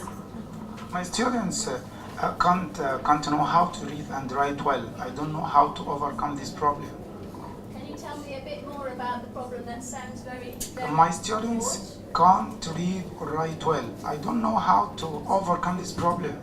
My students can't know how to read and write well. I don't know how to overcome this problem. Can you tell me a bit more about the problem? That sounds very My students can't read or write well. I don't know how to overcome this problem.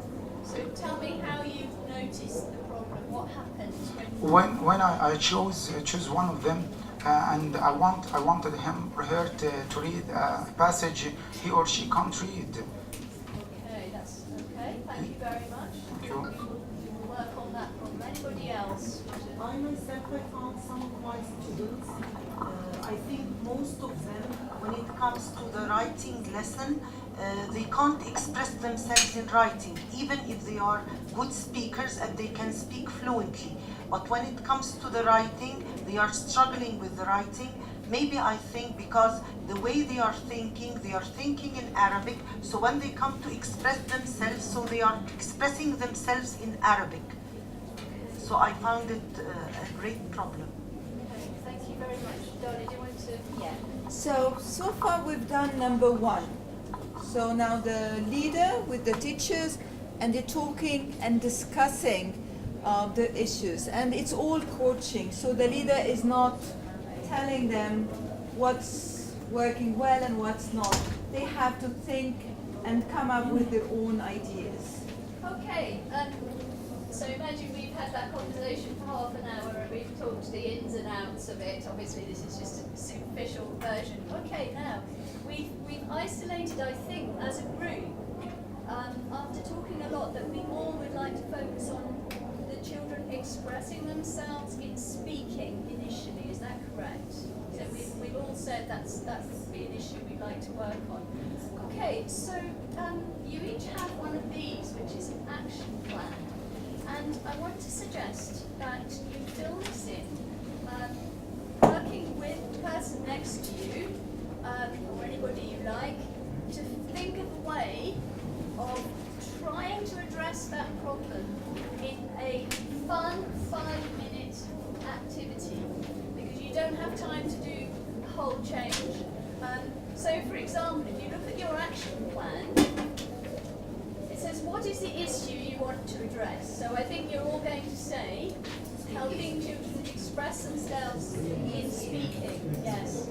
So tell me how you noticed the problem. What happened When I choose one of them, and I wanted him or her to read a passage he or she can't read. Okay, that's okay. Thank you very much. Thank you. We will work on that problem. Anybody else? I myself, I found some of my students, I think most of them, when it comes to the writing lesson, they can't express themselves in writing, even if they are good speakers and they can speak fluently. But when it comes to the writing, they are struggling with the writing. Maybe I think because the way they are thinking in Arabic, so when they come to express themselves, so they are expressing themselves in Arabic. So I found it a great problem. Okay, thank you very much. Donna, do you want to? Yeah. So far we've done number 1. So now the leader with the teachers, and they're talking and discussing the issues, and it's all coaching. So the leader is not telling them what's working well and what's not. They have to think and come up with their own ideas. Okay. So imagine we've had that conversation for half an hour and we've talked the ins and outs of it. Obviously this is just a superficial version. Okay, now we've isolated, I think, as a group, after talking a lot, that we all would like to focus on the children expressing themselves in speaking initially. Is that correct? So we've all said that's be an issue we'd like to work on. Okay, so you each have one of these, which is an action plan. And I want to suggest that you fill this in, working with the person next to you, or anybody you like, to think of a way of trying to address that problem in a fun 5-minute activity, because you don't have time to do the whole change. So for example, if you look at your action plan, it says, what is the issue you want to address? So I think you're all going to say, helping children express themselves in speaking. Yes.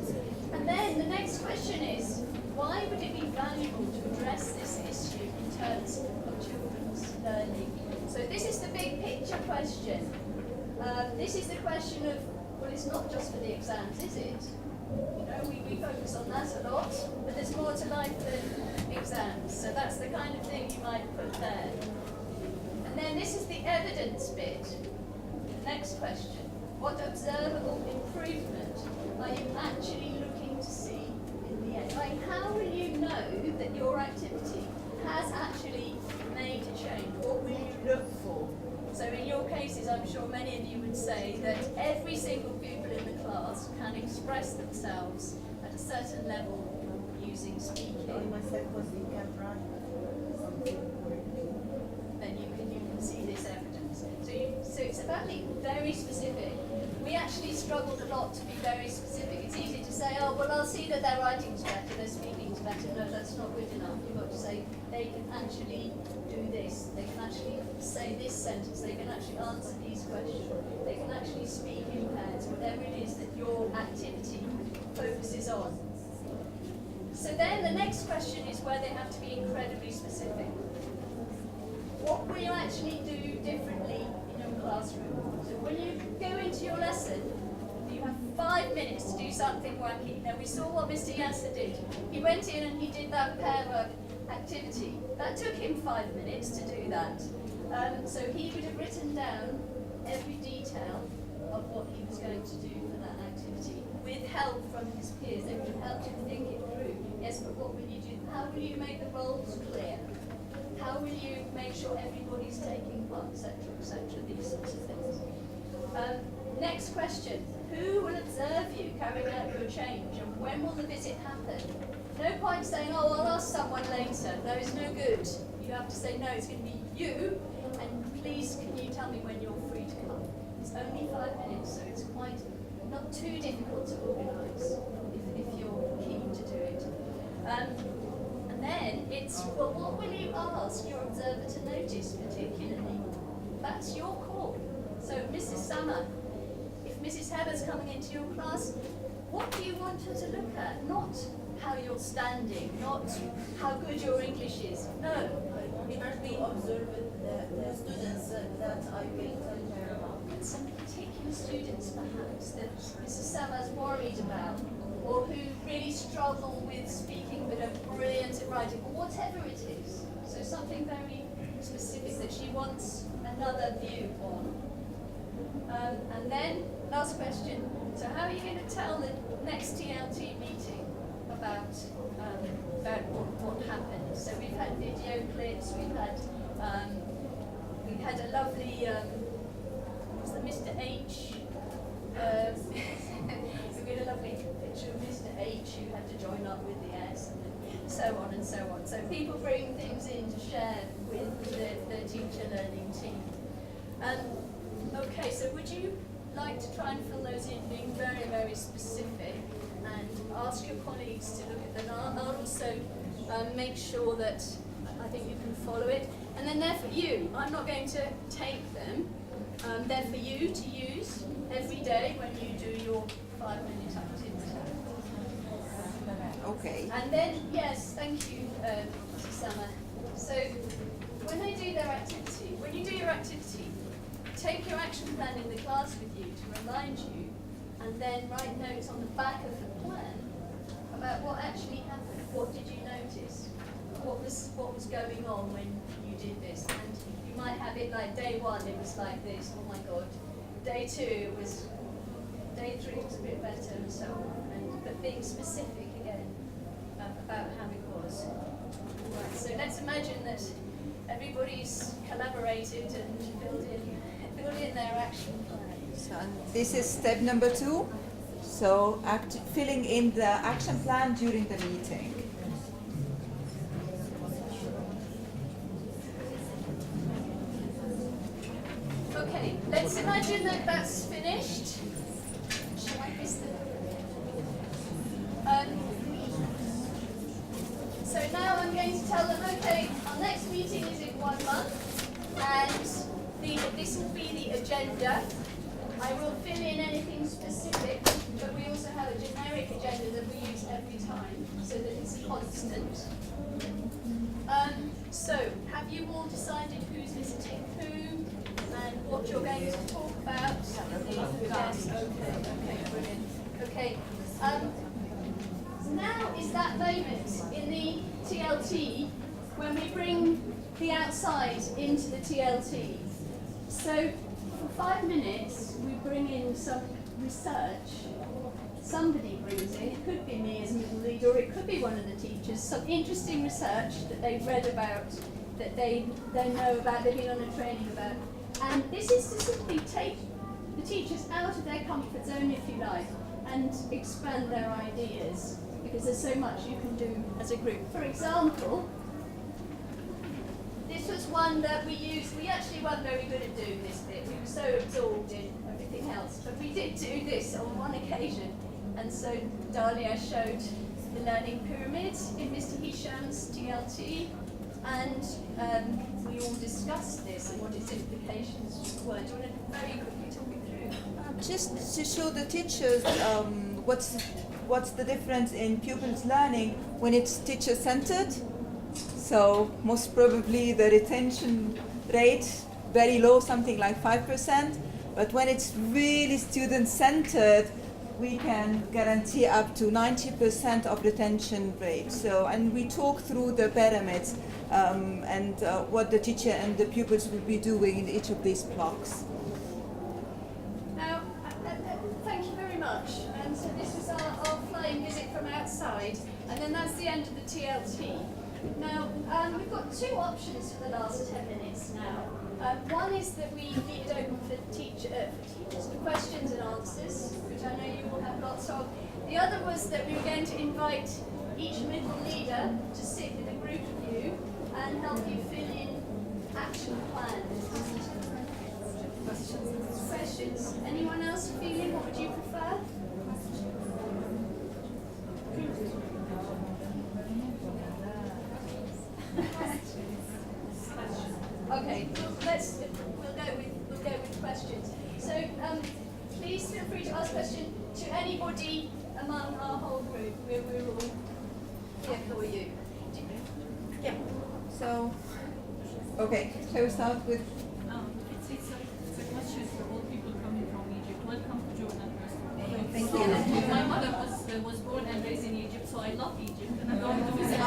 And then the next question is, why would it be valuable to address this issue in terms of children's learning? So this is the big picture question. This is the question of, well, it's not just for the exams, is it? You know, we focus on that a lot, but there's more to life than exams. So that's the kind of thing you might put there. And then this is the evidence bit. Next question. What observable improvement are you actually looking to see in the end? Like, how will you know that your activity has actually made a change? What will you look for? So in your cases, I'm sure many of you would say that every single pupil in the class can express themselves at a certain level using speaking. I myself was in camera. Then you can see this evidence. So it's about being very specific. We actually struggled a lot to be very specific. It's easy to say, oh, well, I'll see that their writing's better, their speaking's better. No, that's not good enough. You've got to say, they can actually do this. They can actually say this sentence. They can actually answer these questions. They can actually speak in pairs, whatever it is that your activity focuses on. So then the next question is where they have to be incredibly specific. What will you actually do differently in your classroom? So when you go into your lesson, you have 5 minutes to do something wacky. Now we saw what Mr. Yasser did. He went in and he did that pair work activity. That took him 5 minutes to do that. So he would have written down every detail of what he was going to do for that activity with help from his peers. They would have helped him think it through. Yes, but what will you do? How will you make the roles clear? How will you make sure everybody's taking part, etc., etc., these sorts of things. Next question. Who will observe you carrying out your change, and when will the visit happen? No point saying, oh, I'll ask someone later. No, it's no good. You have to say, no, it's going to be you, and please can you tell me when you're free to come? It's only 5 minutes, so it's quite not too difficult to organise if you're keen to do it. And then it's, well, what will you ask your observer to notice particularly? That's your call. So Mrs. Summer, if Mrs. Heather's coming into your class, what do you want her to look at? Not how you're standing, not how good your English is. No. Currently observe the students that I will tell her about. Some particular students perhaps that Mrs. Summer's worried about, or who really struggle with speaking but are brilliant at writing, or whatever it is. So something very specific that she wants another view on. And then, last question, so how are you going to tell the next TLT meeting about what happened? So we've had video clips, we've had a lovely, was it Mr. H? We had a lovely picture of Mr. H who had to join up with the S, and so on and so on. So people bring things in to share with the teacher learning team. Okay, so would you like to try and fill those in, being very, very specific, and ask your colleagues to look at them? I'll also make sure that I think you can follow it. And then they're for you. I'm not going to take them. They're for you to use every day when you do your 5-minute activity. Okay. And then, yes, thank you, Susanna. So when they do their activity, when you do your activity, take your action plan in the class with you to remind you, and then write notes on the back of the plan about what actually happened. What did you notice? What was going on when you did this? And you might have it like day 1, it was like this, oh my god. Day 2, it was, day 3 was a bit better, and so on. But being specific again about how it was. Right, so let's imagine that everybody's collaborated and filled in their action plan. So this is step number 2. So filling in the action plan during the meeting. Okay, let's imagine that that's finished. Shall I miss the... so now I'm going to tell them, okay, our next meeting is in 1 month, and this will be the agenda. I will fill in anything specific, but we also have a generic agenda that we use every time, so that it's constant. So, have you all decided who's visiting who, and what you're going to talk about? Yes, okay, brilliant. Okay, now is that moment in the TLT when we bring the outside into the TLT. So, for 5 minutes, we bring in some research. Somebody brings in, it could be me as middle leader, or it could be one of the teachers, some interesting research that they've read about, that they know about, they've been on a training about. And this is to simply take the teachers out of their comfort zone, if you like, and expand their ideas, because there's so much you can do as a group. For example, this was one that we used. We actually weren't very good at doing this bit. We were so absorbed in everything else. But we did do this on one occasion. And so Dahlia showed the learning pyramid in Mr. Hisham's TLT. And we all discussed this and what its implications were. Do you want to very quickly talk me through? Just to show the teachers what's the difference in pupils' learning when it's teacher-centered. So most probably the retention rate very low, something like 5%. But when it's really student-centered, we can guarantee up to 90% of retention rate. So, and we talk through the pyramids and what the teacher and the pupils will be doing in each of these blocks. Now, thank you very much. And so this was our flying visit from outside, and then that's the end of the TLT. Now, we've got 2 options for the last 10 minutes now. One is that we leave it open for teachers, for questions and answers, which I know you will have lots of. The other was that we were going to invite each middle leader to sit with a group of you and help you fill in action plans. Questions? Anyone else feeling? What would you prefer? Okay, we'll go with questions. So please feel free to ask questions to anybody among our whole group. We're all here for you. Yeah. So, okay. Shall we start with? It's a question for all people coming from Egypt. Welcome to Jordan, first of all. Thank you. My mother was born and raised in Egypt, so I love Egypt, and I'm going to visit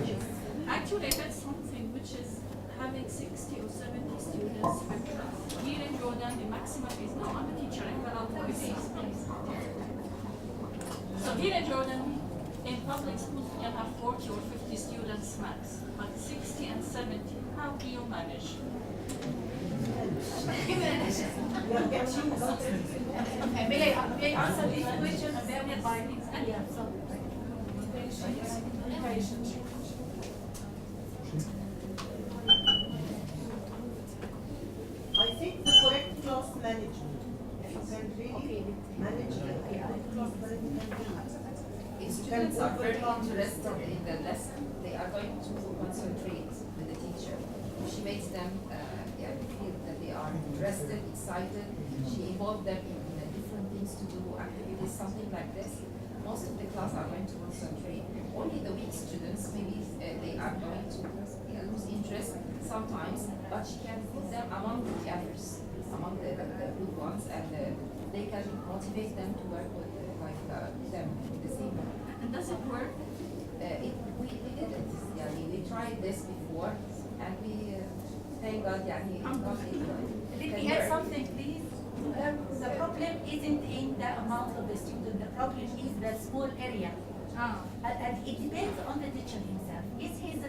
Egypt. Actually, I heard something which is having 60 or 70 students per class. Here in Jordan, the maximum is, no, I'm a teacher, I'm allowed to be. So here in Jordan, in public schools, you can have 40 or 50 students max, but 60 and 70, how do you manage? Okay, may I answer this question very by this? Yeah, so. I think the correct class management. If you can really manage the class management. If students are very interested in the lesson, they are going to concentrate with the teacher. She makes them feel that they are interested, excited. She involves them in different things to do, activities, something like this. Most of the class are going to concentrate. Only the weak students, maybe they are going to lose interest sometimes, but she can put them among the others, among the good ones, and they can motivate them to work with them in the same way. And does it work? We did it. Yeah, we tried this before, and we thank God. Yeah, it got it. Let me add something, please. The problem isn't in the amount of the student. The problem is the small area. And it depends on the teacher himself. Is he a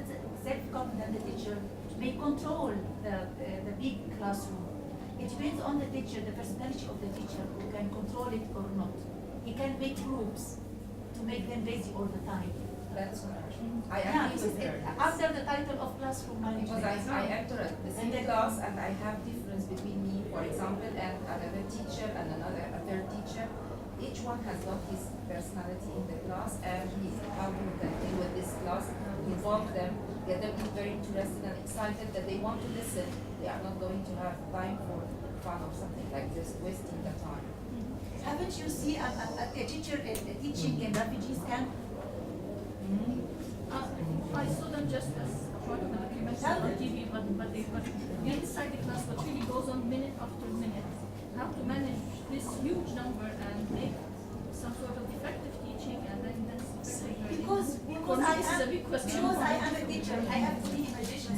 self-confident teacher may control the big classroom? It depends on the teacher, the personality of the teacher, who can control it or not. He can make groups to make them busy all the time. That's correct. I agree with her. Under the title of classroom management. Because I enter the same class and I have difference between me, for example, and another teacher and a third teacher. Each one has got his personality in the class and how he can deal with this class, involve them, get them very interested and excited that they want to listen. They are not going to have time for fun or something like this, wasting the time. Haven't you seen a teacher teaching in refugees camp? I saw them just as part of the documentary on TV, but they're inside the class, but really goes on minute after minute. How to manage this huge number and make some sort of effective teaching, and then that's very because I am a teacher, I have to be in addition.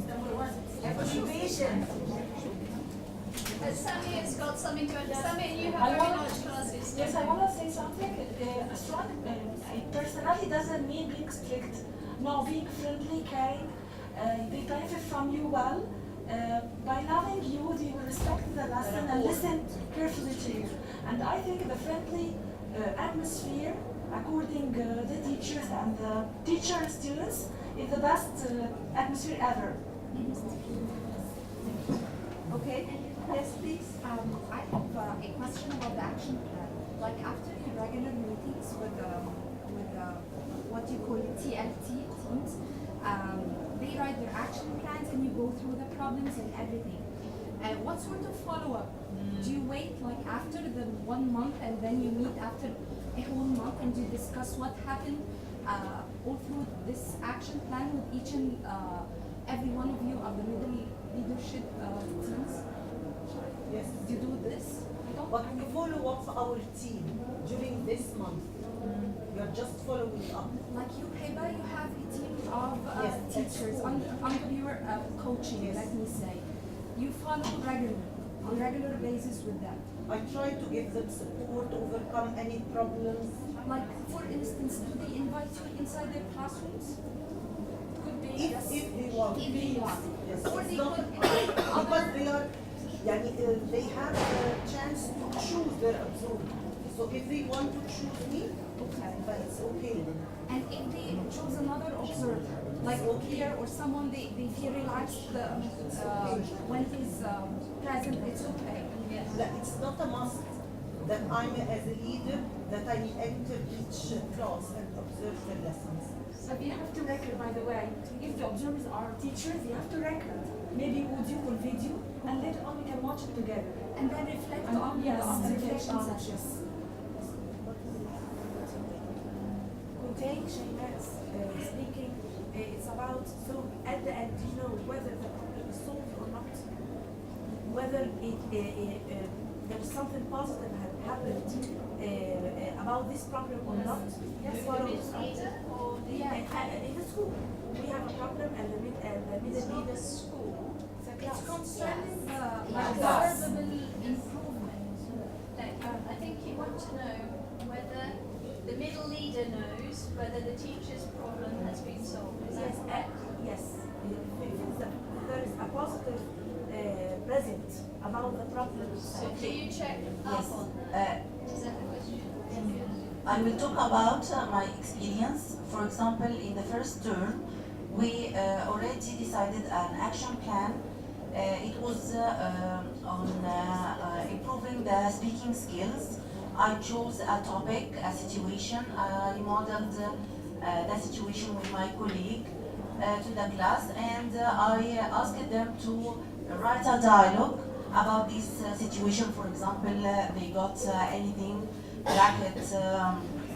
Number one, evaluation. Sammy has got something to understand. Sammy, you I have very wanna- large classes. Yes, I want to say something. A strong personality doesn't mean being strict. No, being friendly, caring. They benefit from you well. By loving you, they will respect the lesson and listen carefully to you. And I think the friendly atmosphere, according the teachers and the teacher students, is the best atmosphere ever. Okay. Yes, please. I have a question about the action plan. Like after your regular meetings with what you call TLT teams, they write their action plans and you go through the problems and everything. What sort of follow-up? Do you wait like after the 1 month and then you meet after a whole month and you discuss what happened all through this action plan with each and every one of you of the middle leadership teams? Yes. You do this? But we follow up our team during this month. We are just following up. Like you, Heba, you have a team of Yes, teachers under your coaching, let me say. You follow regularly, on a regular basis with them. I try to give them support, overcome any problems. Like, for instance, do they invite you inside their classrooms? Could be if they want, If they want. Yes, Or it's they not could because they are, they have a chance to choose their absorber. So if they want to choose me, okay, but it's okay. And if they choose another observer, like here or someone they feel relaxed when he's present, it's okay. That it's not a must that I'm as a leader that I enter each class and observe the lessons. So you have to record, by the way, if the observers are teachers, you have to record. Maybe audio or video, and later on we can watch it together. And then reflect And on yes, the observation reflect on it, sessions. Take Shayna's speaking, it's about, so at the end, you know whether the problem is solved or not, whether there's something positive had happened about this problem or not. Yes, Follow the middle leader or the in the school. We have a problem and the middle leader. School. It's concerning observable improvement. I think you want to know whether the middle leader knows whether the teacher's problem has been solved. Is that correct? Yes. If there is a positive present about the problem. So do you check up on that? Is that the question? I will talk about my experience. For example, in the first term, we already decided an action plan. It was on improving the speaking skills. I chose a topic, a situation. I modeled the situation with my colleague to the class, and I asked them to write a dialogue about this situation. For example, they got anything, jacket,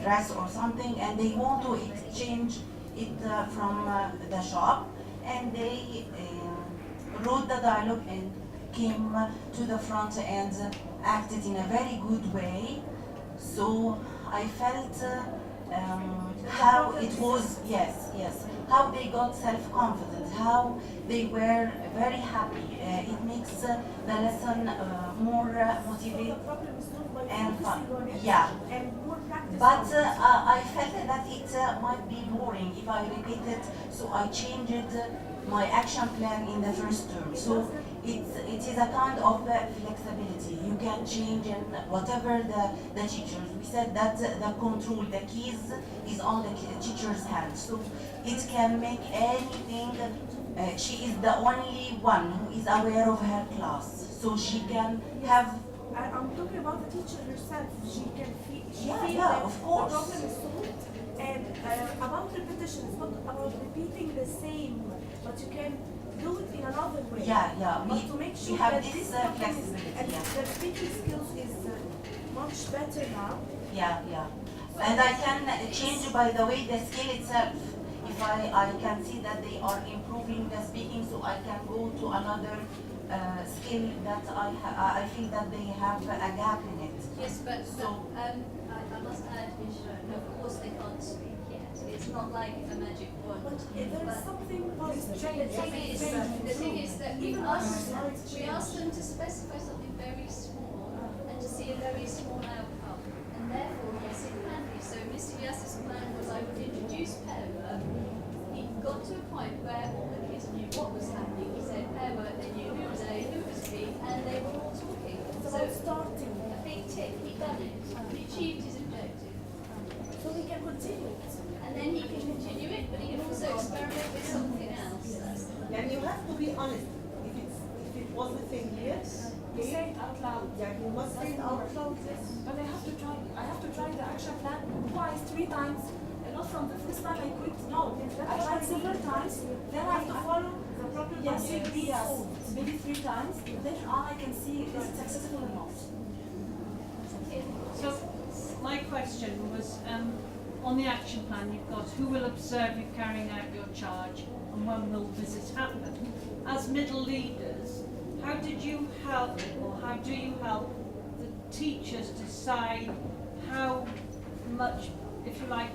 dress or something, and they want to exchange it from the shop, and they wrote the dialogue and came to the front and acted in a very good way. So I felt how it was, yes, how they got self-confident, how they were very happy. It makes the lesson more motivated and fun. Yeah. But I felt that it might be boring if I repeat it, so I changed my action plan in the first term. So it is a kind of flexibility. You can change in whatever the teachers. We said that the control, the keys is on the teacher's hand. So it can make anything. She is the only one who is aware of her class. So she can have. I'm talking about the teacher herself. She can feel. Yeah, of course. The problem is solved. And about repetition, it's not about repeating the same, but you can do it in another way. Yeah. But to make sure we have that this this flexibility. and the speaking skills is much better now. Yeah. And I can change, by the way, the skill itself. If I can see that they are improving the speaking, so I can go to another skill that I feel that they have a gap in it. Yes, but I must add, of course they can't speak yet. It's not like a magic wand. But there is something positive. The thing is that we asked them to specify something very small and to see a very small outcome. And therefore, yes, it can be. So Mr. Yass's plan was I would introduce Pewa. He got to a point where all the kids knew what was happening. He said Pewa, they knew who was A, who was B, and they were all talking. So starting. A big tick, he done it. He achieved his objective. So he can continue it. And then he can continue it, but he can also experiment with something else. And you have to be honest. If it was the thing, yes. You say it out loud. Yeah, you must say it out loud. But I have to try the action plan twice, 3 times. And not from the first time I quit. No, I tried several times. Then I have to follow the proper procedure. Yes, maybe 3 times. Later on I can see is it successful or not. So my question was, on the action plan you've got who will observe you carrying out your charge and when will visits happen. As middle leaders, how did you help, or how do you help the teachers decide how much, if you like,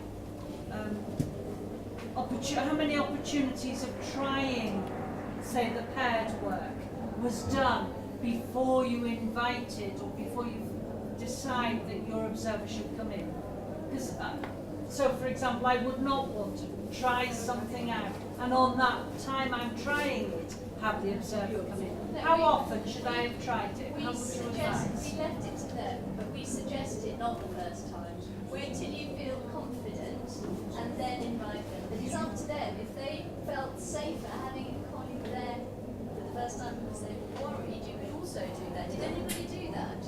how many opportunities of trying, say, the paired work was done before you invited or before you decide that your observer should come in? Because So, for example, I would not want to try something out, and on that time I'm trying it, have the observer come in. How often should I have tried it? How would you advise? We left it to them, but we suggested not the first time. Wait till you feel confident and then invite them. But it's up to them. If they felt safer having a colleague there for the first time because they were worried, you could also do that. Did anybody do that?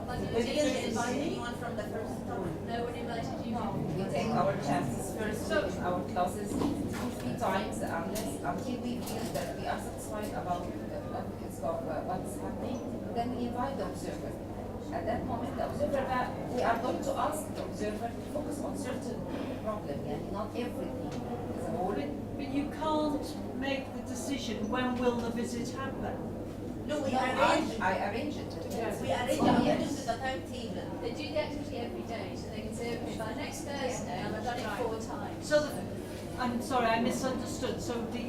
We didn't invite anyone from the first time. No one invited you? We take our chances first with our classes 2-3 times until we feel that we are satisfied about what's happening. Then we invite the observer. At that moment, the observer, we are going to ask the observer to focus on certain problem, and not everything as a whole. But you can't make the decision when will the visit happen. No, we arrange. I arrange it. Yes. We arrange according to the timetable. They do the activity every day, so they can say, okay, by next Thursday, I've done it 4 times. So, I'm sorry, I misunderstood. So the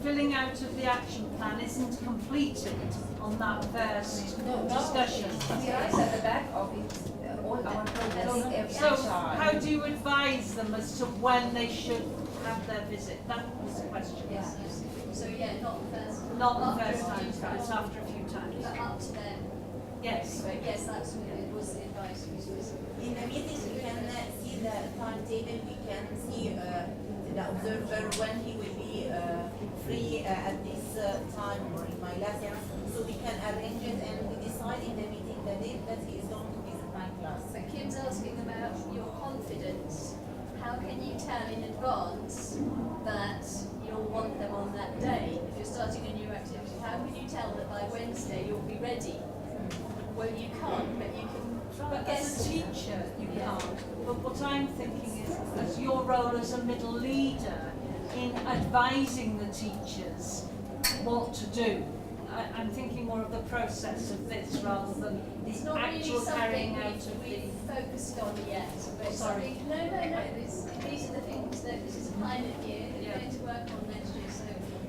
filling out of the action plan isn't completed on that first discussion. We write at the back of it all our progress every So time. how do you advise them as to when they should have their visit? That was the question. Yes. So yeah, not the first time. Not the first time, it's after a few times. But up to them. Yes. But yes, that's what it was the advice we was. In the meeting, we can see the timetable, we can see the observer when he will be free at this time or in my lessons, so we can arrange it and we decide in the meeting the date that he is going to visit my class. So Kim's asking about your confidence. How can you tell in advance that you'll want them on that day? If you're starting a new activity, how can you tell that by Wednesday you'll be ready? Well, you can't, but you can try. But as a teacher, you can't. But what I'm thinking is, as your role as a middle leader in advising the teachers what to do. I'm thinking more of the process of this rather than It's the not really actual carrying something out of the. we've focused on yet. But Sorry. No. These are the things that this is a pilot year that we're going to work on next year. So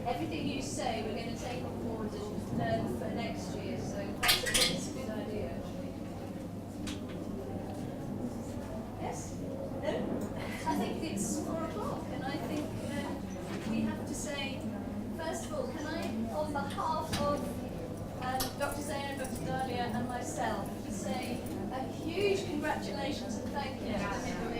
everything you say, we're going to take on board and learn for next year. So it's a good idea. Yes? No? I think it's 4 o'clock, and I think we have to say, first of all, can I, on behalf of Dr. Zaina, Dr. Dahlia, and myself, to say a huge congratulations and thank you to the